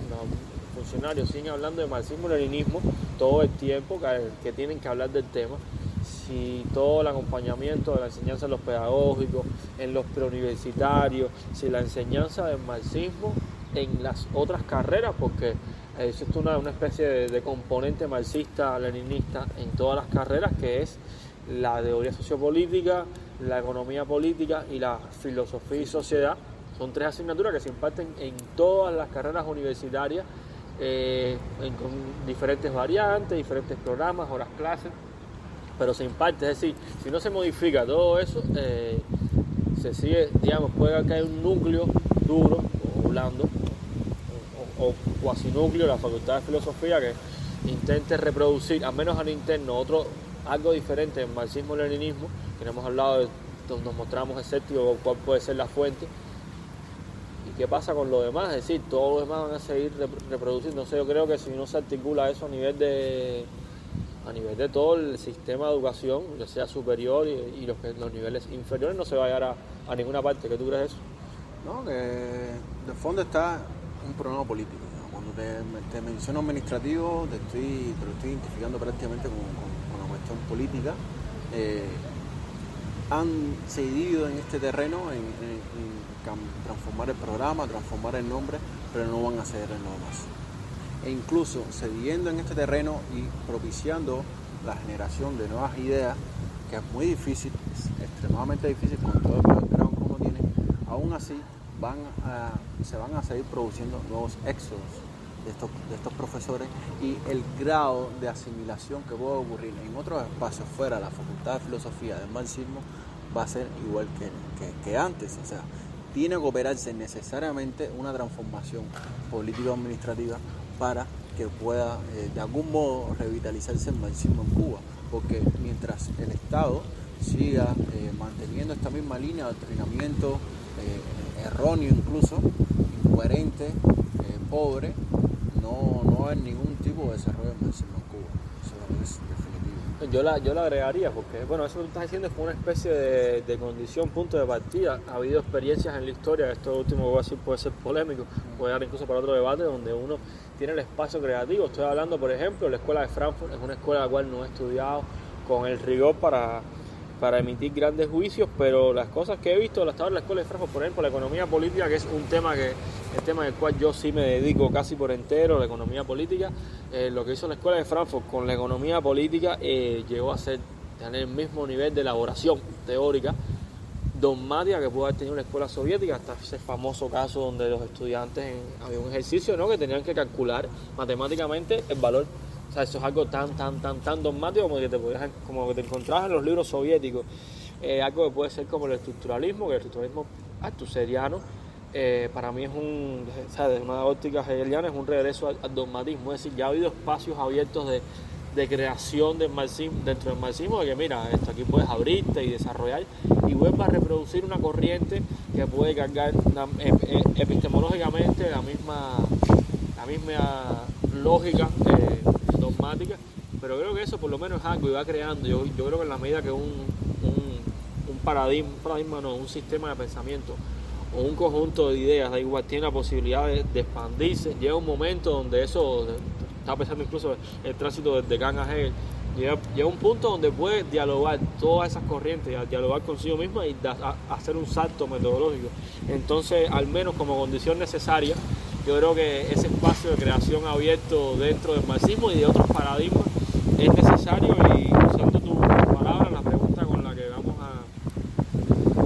funcionarios siguen hablando de marxismo-leninismo todo el tiempo que tienen que hablar del tema, si todo el acompañamiento de la enseñanza en los pedagógicos, en los preuniversitarios, si la enseñanza del marxismo en las otras carreras, porque existe una especie de componente marxista-leninista en todas las carreras, que es la teoría sociopolítica, la economía política y la filosofía y sociedad. Son 3 asignaturas que se imparten en todas las carreras universitarias, con diferentes variantes, diferentes programas, horas clases, pero se imparte. Es decir, si no se modifica todo eso, se sigue, digamos, puede caer un núcleo duro o blando o cuasi núcleo de la Facultad de Filosofía que intente reproducir, al menos al interno, algo diferente del marxismo-leninismo, que no hemos hablado de donde nos mostramos escépticos cuál puede ser la fuente. ¿Y qué pasa con lo demás? Es decir, todos los demás van a seguir reproduciendo. Entonces yo creo que si no se articula eso a nivel de todo el sistema de educación, ya sea superior y los niveles inferiores, no se va a llegar a ninguna parte. ¿Qué tú crees de eso? No, que de fondo está un problema político. Cuando te menciono administrativo, te lo estoy identificando prácticamente con una cuestión política. han cedido en este terreno en transformar el programa, transformar el nombre, pero no van a ceder en lo demás. E incluso cediendo en este terreno y propiciando la generación de nuevas ideas, que es muy difícil, es extremadamente difícil con todo el background que uno tiene, aún así se van a seguir produciendo nuevos éxodos de estos profesores, y el grado de asimilación que puede ocurrir en otros espacios fuera de la Facultad de Filosofía del marxismo va a ser igual que antes. O sea, tiene que operarse necesariamente una transformación político-administrativa para que pueda de algún modo revitalizarse el marxismo en Cuba, porque mientras el Estado siga manteniendo esta misma línea de adoctrinamiento erróneo, incluso incoherente, pobre, no va a haber ningún tipo de desarrollo del marxismo en Cuba. Eso es definitivo. Yo la agregaría, porque bueno, eso que tú estás diciendo es como una especie de condición, punto de partida. Ha habido experiencias en la historia, esto último que voy a decir puede ser polémico, puede dar incluso para otro debate, donde uno tiene el espacio creativo. Estoy hablando, por ejemplo, de la escuela de Frankfurt, es una escuela la cual no he estudiado con el rigor para emitir grandes juicios, pero las cosas que he visto hasta ahora en la escuela de Frankfurt, por ejemplo, la economía política, que es el tema del cual yo sí me dedico casi por entero, la economía política, lo que hizo la escuela de Frankfurt con la economía política llegó a tener el mismo nivel de elaboración teórica dogmática que pudo haber tenido una escuela soviética, hasta ese famoso caso donde los estudiantes había un ejercicio, ¿no?, que tenían que calcular matemáticamente el valor. O sea, eso es algo tan dogmático como que te encontrabas en los libros soviéticos. Algo que puede ser como el estructuralismo, que el estructuralismo althuseriano, para mí es desde una óptica hegeliana, es un regreso al dogmatismo. Es decir, ya ha habido espacios abiertos de creación del marxismo, dentro del marxismo, de que mira, aquí puedes abrirte y desarrollar, y vuelva a reproducir una corriente que puede cargar epistemológicamente la misma lógica dogmática, pero creo que eso por lo menos es algo y va creando. Yo creo que en la medida que un sistema de pensamiento o un conjunto de ideas, da igual, tiene la posibilidad de expandirse, llega un momento donde eso, estaba pensando incluso el tránsito de Kant a Hegel, llega un punto donde puede dialogar todas esas corrientes, dialogar consigo misma y hacer un salto metodológico. Entonces, al menos como condición necesaria, yo creo que ese espacio de creación abierto dentro del marxismo y de otros paradigmas es necesario. Y usando tu palabra, la pregunta con la que vamos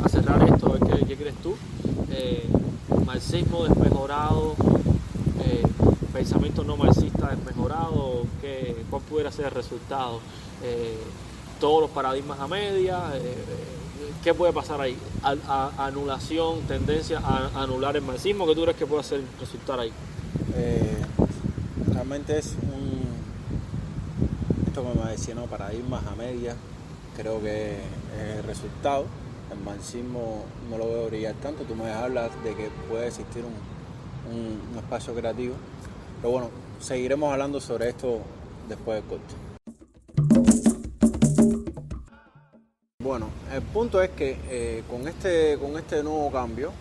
a cerrar esto, ¿qué crees tú? Marxismo desmejorado, pensamiento no marxista desmejorado, ¿cuál pudiera ser el resultado? Todos los paradigmas a media, ¿qué puede pasar ahí? Anulación, tendencia a anular el marxismo, ¿qué tú crees que puede resultar ahí? Realmente es esto que me decía, ¿no?, paradigmas a media, creo que es el resultado. El marxismo no lo veo brillar tanto. Tú me hablas de que puede existir un espacio creativo, pero bueno, seguiremos hablando sobre esto después del corte. Bueno, el punto es que con este nuevo cambio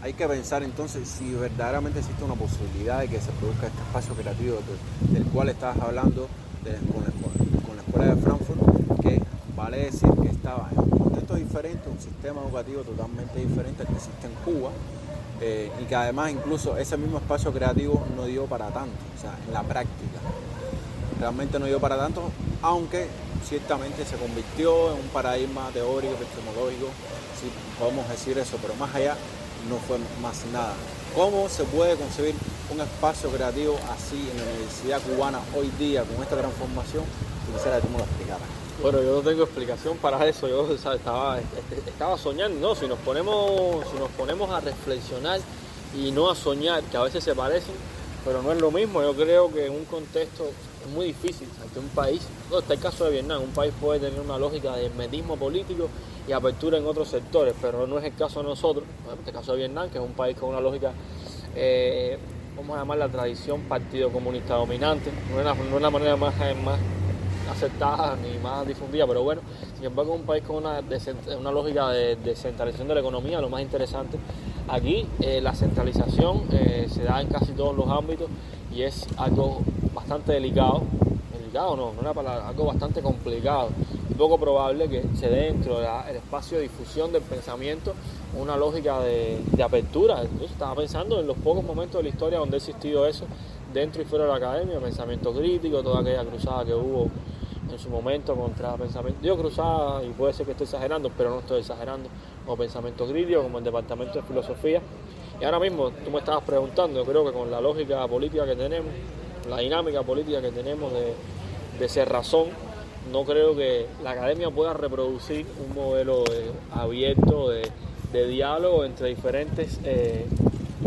hay que pensar entonces si verdaderamente existe una posibilidad de que se produzca este espacio creativo del cual estabas hablando con la escuela de Frankfurt, que vale decir que estaba en un contexto diferente, un sistema educativo totalmente diferente al que existe en Cuba, y que además incluso ese mismo espacio creativo no dio para tanto, o sea, en la práctica realmente no dio para tanto, aunque ciertamente se convirtió en un paradigma teórico, epistemológico, sí podemos decir eso, pero más allá no fue más nada. ¿Cómo se puede concebir un espacio creativo así en la universidad cubana hoy día con esta transformación? Quisiera que tú me lo explicaras. Bueno, yo no tengo explicación para eso. Yo estaba soñando, ¿no? Si nos ponemos a reflexionar y no a soñar, que a veces se parecen, pero no es lo mismo. Yo creo que en un contexto es muy difícil, ante un país, está el caso de Vietnam, un país puede tener una lógica de hermetismo político y apertura en otros sectores, pero no es el caso de nosotros. En este caso de Vietnam, que es un país con una lógica, vamos a llamar la tradición partido comunista dominante, no es la manera más aceptada ni más difundida, pero bueno, sin embargo es un país con una lógica de descentralización de la economía. Lo más interesante aquí, la centralización se da en casi todos los ámbitos y es algo bastante delicado no es una palabra, algo bastante complicado, poco probable que se dé dentro del espacio de difusión del pensamiento una lógica de apertura. Incluso estaba pensando en los pocos momentos de la historia donde ha existido eso dentro y fuera de la academia, pensamiento crítico, toda aquella cruzada que hubo en su momento contra pensamiento, digo cruzada y puede ser que esté exagerando, pero no estoy exagerando, como pensamiento crítico, como el departamento de filosofía. Y ahora mismo tú me estabas preguntando, yo creo que con la lógica política que tenemos, la dinámica política que tenemos de cerrazón, no creo que la academia pueda reproducir un modelo abierto de diálogo entre diferentes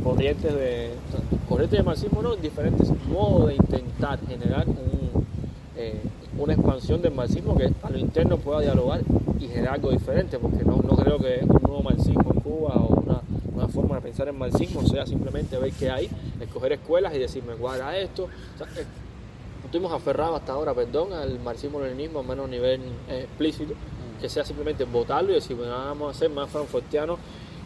corrientes de marxismo, no, diferentes modos de intentar generar una expansión del marxismo que a lo interno pueda dialogar y generar algo diferente, porque no creo que un nuevo marxismo en Cuba o una forma de pensar en marxismo sea simplemente ver qué hay, escoger escuelas y decir me cuadra esto. O sea, estuvimos aferrados hasta ahora, al marxismo-leninismo, a menos nivel explícito, que sea simplemente votarlo y decir, bueno, vamos a ser más frankfurtianos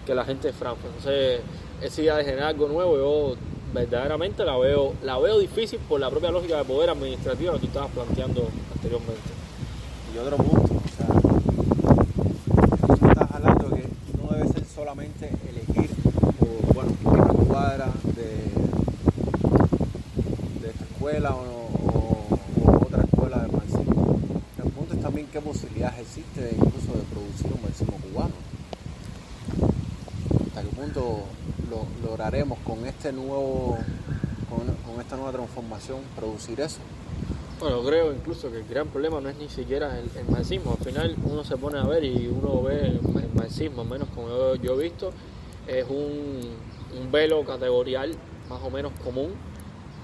que la gente de Frankfurt. Entonces, esa idea de generar algo nuevo, yo verdaderamente la veo difícil por la propia lógica de poder administrativa que tú estabas planteando anteriormente. Y otro punto, o sea, tú estás hablando de que no debe ser solamente elegir, o bueno, que me cuadra de esta escuela o otra escuela de marxismo. El punto es también qué posibilidades existe incluso de producir un marxismo cubano. Hasta qué punto lograremos con esta nueva transformación producir eso. Bueno, creo incluso que el gran problema no es ni siquiera el marxismo. Al final uno se pone a ver y uno ve el marxismo, al menos como yo he visto, es un velo categorial más o menos común,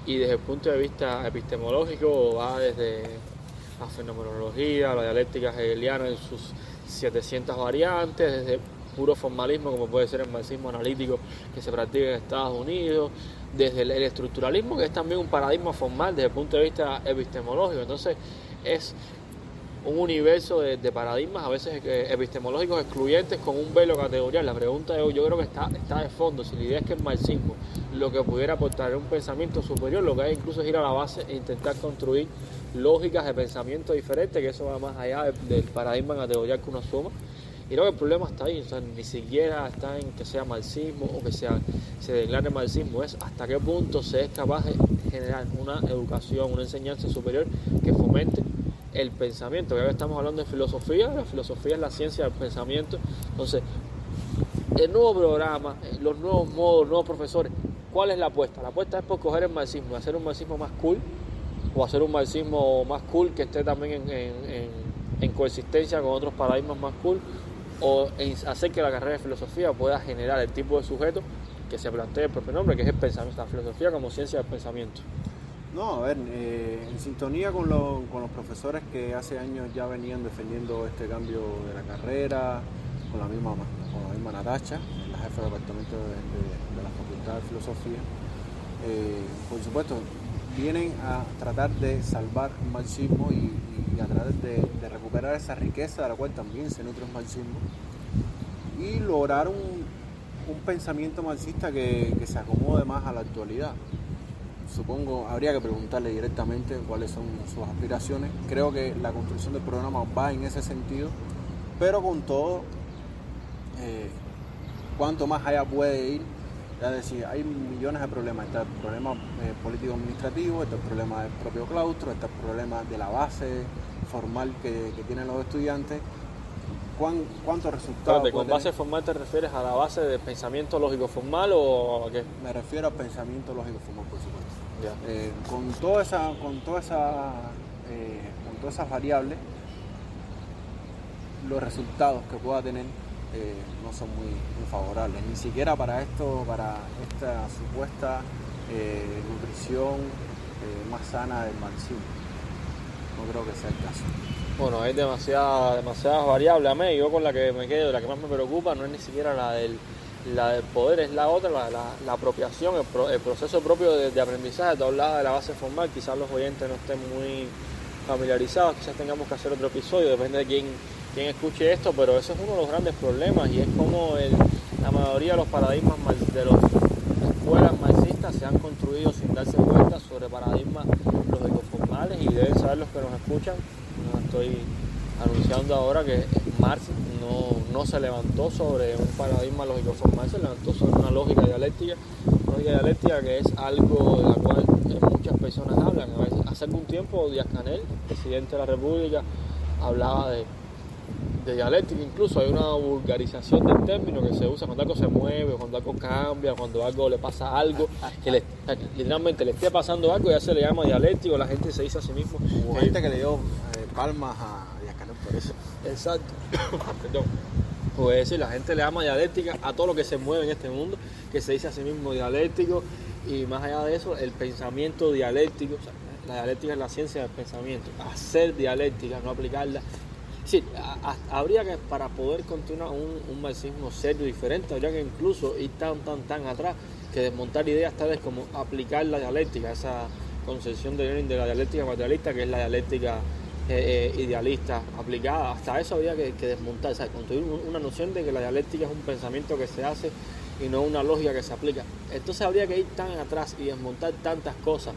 y desde el punto de vista epistemológico va desde la fenomenología, la dialéctica hegeliana en sus 700 variantes, desde puro formalismo como puede ser el marxismo analítico que se practica en Estados Unidos, desde el estructuralismo, que es también un paradigma formal desde el punto de vista epistemológico. Entonces es un universo de paradigmas a veces epistemológicos excluyentes con un velo categorial. La pregunta yo creo que está de fondo, si la idea es que el marxismo lo que pudiera aportar es un pensamiento superior, lo que hay incluso es ir a la base e intentar construir lógicas de pensamiento diferentes, que eso va más allá del paradigma categorial que uno asuma. Y creo que el problema está ahí, o sea, ni siquiera está en que sea marxismo o que se declare marxismo, es hasta qué punto se es capaz de generar una educación, una enseñanza superior que fomente el pensamiento. Ya que estamos hablando de filosofía, la filosofía es la ciencia del pensamiento. Entonces, el nuevo programa, los nuevos modos, los nuevos profesores, ¿cuál es la apuesta? La apuesta es por coger el marxismo, hacer un marxismo más cool, o hacer un marxismo más cool que esté también en coexistencia con otros paradigmas más cool, o hacer que la carrera de filosofía pueda generar el tipo de sujeto que se plantea el propio nombre, que es el pensamiento, la filosofía como ciencia del pensamiento. No, a ver, en sintonía con los profesores que hace años ya venían defendiendo este cambio de la carrera, con la misma Natacha, la jefa del departamento de la Facultad de Filosofía, por supuesto, vienen a tratar de salvar el marxismo y a tratar de recuperar esa riqueza de la cual también se nutre el marxismo y lograr un pensamiento marxista que se acomode más a la actualidad. Supongo, habría que preguntarle directamente cuáles son sus aspiraciones. Creo que la construcción del programa va en ese sentido, pero con todo, cuanto más allá puede ir. Es decir, hay millones de problemas. Está el problema político-administrativo, está el problema del propio claustro, está el problema de la base formal que tienen los estudiantes. ¿Cuántos resultados? Espérate, ¿con base formal te refieres a la base de pensamiento lógico formal o a qué? Me refiero al pensamiento lógico formal, por supuesto. Ya. Con todas esas variables, los resultados que pueda tener no son muy favorables, ni siquiera para esta supuesta nutrición más sana del marxismo. No creo que sea el caso. Bueno, hay demasiadas variables. Yo con la que me quedo, la que más me preocupa no es ni siquiera la del poder, es la otra, la apropiación, el proceso propio de aprendizaje. Tú hablabas de la base formal, quizás los oyentes no estén muy familiarizados, quizás tengamos que hacer otro episodio, depende de quién escuche esto, pero eso es uno de los grandes problemas, y es como la mayoría de los paradigmas de las escuelas marxistas se han construido sin darse cuenta sobre paradigmas lógicos formales, y deben saber los que nos escuchan, no estoy anunciando ahora que Marx no se levantó sobre un paradigma lógico formal, se levantó sobre una lógica dialéctica que es algo de la cual muchas personas hablan. A veces, hace algún tiempo Díaz-Canel, presidente de la República, hablaba de dialéctica. Incluso hay una vulgarización del término que se usa cuando algo se mueve, cuando algo cambia, cuando algo le pasa algo, que literalmente le esté pasando algo, ya se le llama dialéctico, la gente se dice a sí mismo. Hubo gente que le dio palmas a Díaz-Canel por eso. Exacto. Perdón. Pues decir, la gente le llama dialéctica a todo lo que se mueve en este mundo, que se dice a sí mismo dialéctico, y más allá de eso, el pensamiento dialéctico, o sea, la dialéctica es la ciencia del pensamiento, hacer dialéctica, no aplicarla. Sí, habría que, para poder continuar un marxismo serio y diferente, habría que incluso ir tan atrás, que desmontar ideas tales como aplicar la dialéctica, esa concepción de Lenin de la dialéctica materialista, que es la dialéctica idealista aplicada. Hasta eso habría que desmontar, o sea, construir una noción de que la dialéctica es un pensamiento que se hace y no una lógica que se aplica. Entonces habría que ir tan atrás y desmontar tantas cosas,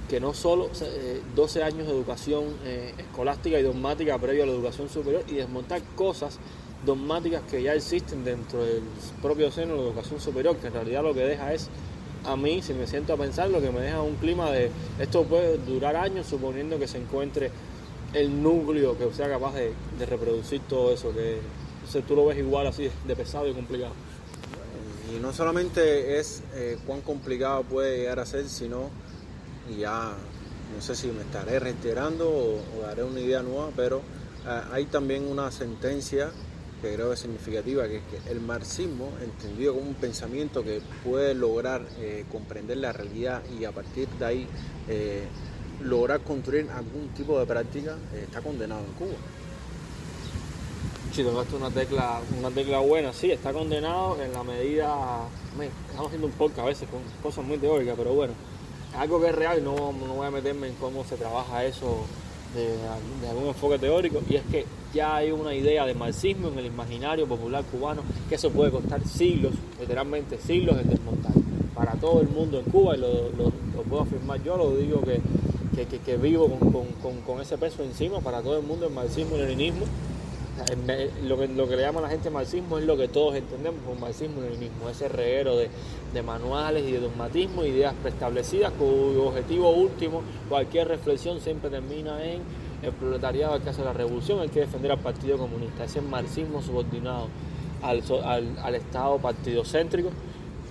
que no solo 12 años de educación escolástica y dogmática previo a la educación superior, y desmontar cosas dogmáticas que ya existen dentro del propio seno de la educación superior, que en realidad lo que deja es, a mí, si me siento a pensar, lo que me deja un clima de esto puede durar años, suponiendo que se encuentre el núcleo que sea capaz de reproducir todo eso, que tú lo ves igual así de pesado y complicado. Y no solamente es cuán complicado puede llegar a ser, sino, y ya no sé si me estaré reiterando o daré una idea nueva, pero hay también una sentencia que creo que es significativa, que es que el marxismo, entendido como un pensamiento que puede lograr comprender la realidad y a partir de ahí lograr construir algún tipo de práctica, está condenado en Cuba. Si tocaste una tecla buena, sí, está condenado en la medida, estamos haciendo un podcast a veces con cosas muy teóricas, pero bueno, algo que es real, no voy a meterme en cómo se trabaja eso de algún enfoque teórico, y es que ya hay una idea de marxismo en el imaginario popular cubano, que eso puede costar siglos, literalmente siglos en desmontar, para todo el mundo en Cuba, y lo puedo afirmar yo, lo digo que vivo con ese peso encima, para todo el mundo el marxismo y el leninismo. Lo que le llama a la gente marxismo es lo que todos entendemos por marxismo y leninismo, ese reguero de manuales y de dogmatismo, ideas preestablecidas cuyo objetivo último, cualquier reflexión siempre termina en el proletariado, el que hace la revolución, el que defender al Partido Comunista. Ese marxismo subordinado al Estado partidocéntrico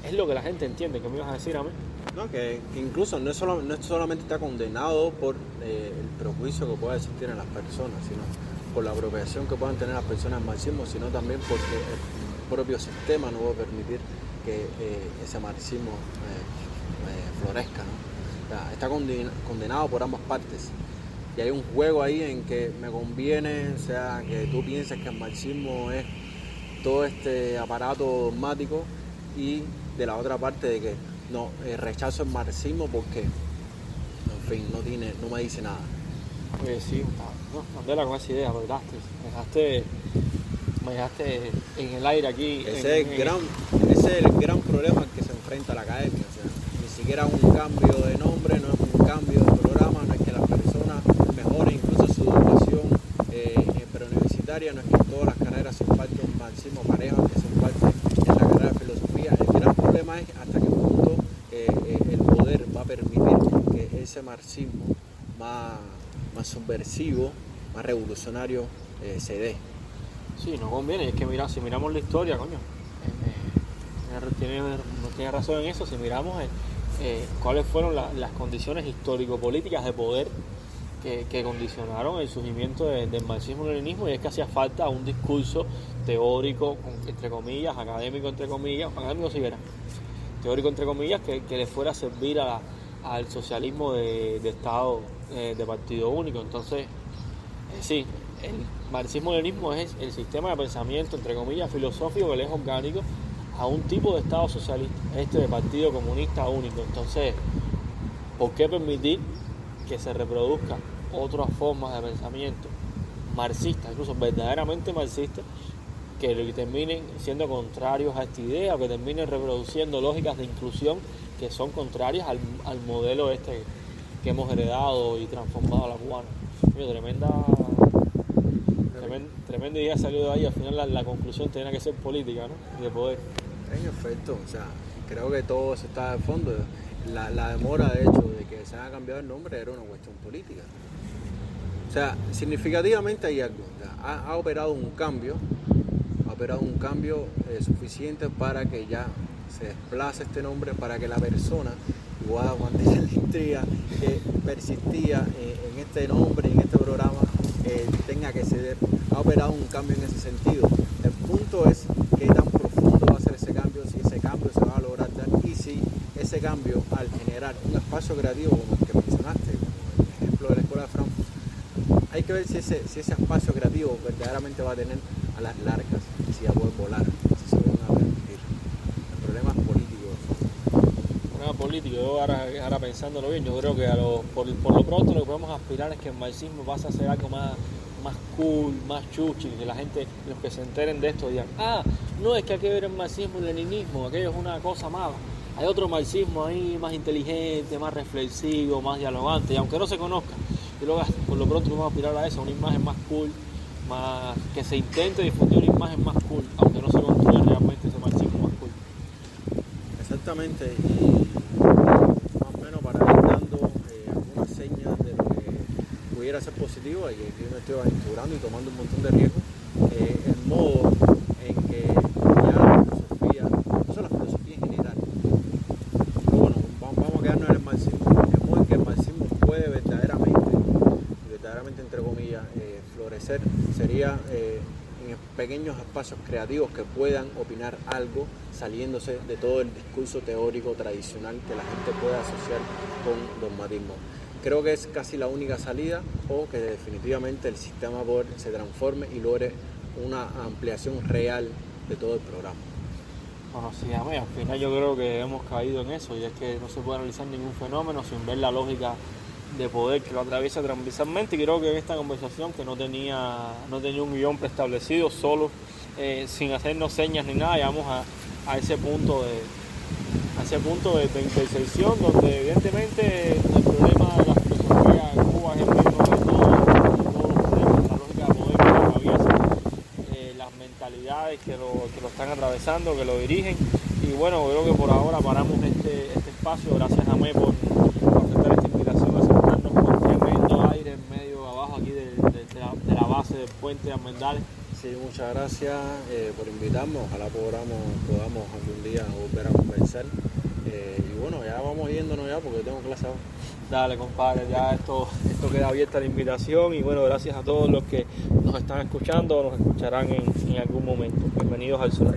es lo que la gente entiende. ¿Qué me ibas a decir a mí? No, que incluso no solamente está condenado por el prejuicio que pueda existir en las personas, sino por la apropiación que puedan tener las personas al marxismo, sino también porque el propio sistema no va a permitir que ese marxismo florezca, ¿no? O sea, está condenado por ambas partes. Y hay un juego ahí en que me conviene, o sea, que tú pienses que el marxismo es todo este aparato dogmático, y de la otra parte de que no, rechazo el marxismo porque, en fin, no me dice nada. Pues sí, Mandela, con esa idea, ¿verdad? Me dejaste en el aire aquí. Ese es el gran problema al que se enfrenta la academia. O sea, ni siquiera un cambio de nombre, no es un cambio de programa, no es que las personas mejoren incluso su educación preuniversitaria, no es que en todas las carreras se imparte un marxismo parejo que se imparte en la carrera de filosofía. El gran problema es hasta qué punto el poder va a permitir que ese marxismo más subversivo, más revolucionario se dé. Sí, no conviene, es que mira, si miramos la historia, coño, tiene razón en eso. Si miramos cuáles fueron las condiciones histórico-políticas de poder que condicionaron el surgimiento del marxismo y el leninismo, y es que hacía falta un discurso teórico, entre comillas, académico, entre comillas, académico si era, teórico entre comillas, que le fuera a servir al socialismo de Estado de partido único. Entonces, sí, el marxismo-leninismo es el sistema de pensamiento, entre comillas, filosófico que le es orgánico a un tipo de Estado socialista, de partido comunista único. Entonces, ¿por qué permitir que se reproduzcan otras formas de pensamiento marxistas, incluso verdaderamente marxistas, que terminen siendo contrarios a esta idea, o que terminen reproduciendo lógicas de inclusión que son contrarias al modelo que hemos heredado y transformado a la cubana? Tremenda idea salió de ahí. Al final la conclusión tenía que ser política, ¿no? Y de poder. En efecto, o sea, creo que todo eso está de fondo. La demora, de hecho, de que se haya cambiado el nombre era una cuestión política. O sea, significativamente hay algo. O sea, ha operado un cambio suficiente para que ya se desplace este nombre, para que la persona, igual a Juan de la intriga, que persistía en este nombre, en este programa, tenga que ceder. Ha operado un cambio en ese sentido. El punto es qué tan profundo va a ser ese cambio, si ese cambio se va a lograr dar y si ese cambio, al generar un espacio creativo como el que mencionaste, como el ejemplo de la Escuela de Frankfurt, hay que ver si ese espacio creativo verdaderamente va a tener a las largas, si va a poder volar, si se van a permitir. El problema es político. El problema político, yo ahora pensándolo bien, yo creo que por lo pronto lo que podemos aspirar es que el marxismo pase a ser algo más cool, más chuchi, que la gente, los que se enteren de esto digan, no, es que hay que ver el marxismo y el leninismo, aquello es una cosa mala. Hay otro marxismo ahí más inteligente, más reflexivo, más dialogante, y aunque no se conozca, yo creo que por lo pronto vamos a aspirar a eso, a una imagen más cool, más que se intente difundir una imagen más cool, aunque no se construya realmente ese marxismo más cool. Exactamente, y más o menos para ir dando algunas señas de lo que pudiera ser positivo, y que yo me estoy aventurando y tomando un montón de riesgos, el modo en que ya la filosofía, no solo la filosofía en general, pero bueno, vamos a quedarnos en el marxismo, el modo en que el marxismo puede verdaderamente entre comillas, florecer, sería en pequeños espacios creativos que puedan opinar algo saliéndose de todo el discurso teórico tradicional que la gente pueda asociar con dogmatismo. Creo que es casi la única salida, o que definitivamente el sistema de poder se transforme y logre una ampliación real de todo el programa. Bueno, sí, a mí, al final yo creo que hemos caído en eso, y es que no se puede analizar ningún fenómeno sin ver la lógica de poder que lo atraviesa transversalmente, y creo que en esta conversación, que no tenía un guión preestablecido, solo sin hacernos señas ni nada, llegamos a ese punto de intersección, donde evidentemente el problema de la filosofía en Cuba es el mismo de todos los problemas, la lógica de poder que lo atraviesa, las mentalidades que lo están atravesando, que lo dirigen. Y bueno, creo que por ahora paramos este espacio. Gracias a Mé por aceptar esta invitación, a sentarnos con tremendo aire en medio abajo aquí de la base del puente de Almendales. Sí, muchas gracias por invitarnos. Ojalá podamos algún día volver a conversar. Y bueno, ya vamos yéndonos ya porque tengo clase ahora. Dale, compadre, ya esto queda abierta la invitación, y bueno, gracias a todos los que nos están escuchando o nos escucharán en algún momento. Bienvenidos al Solar.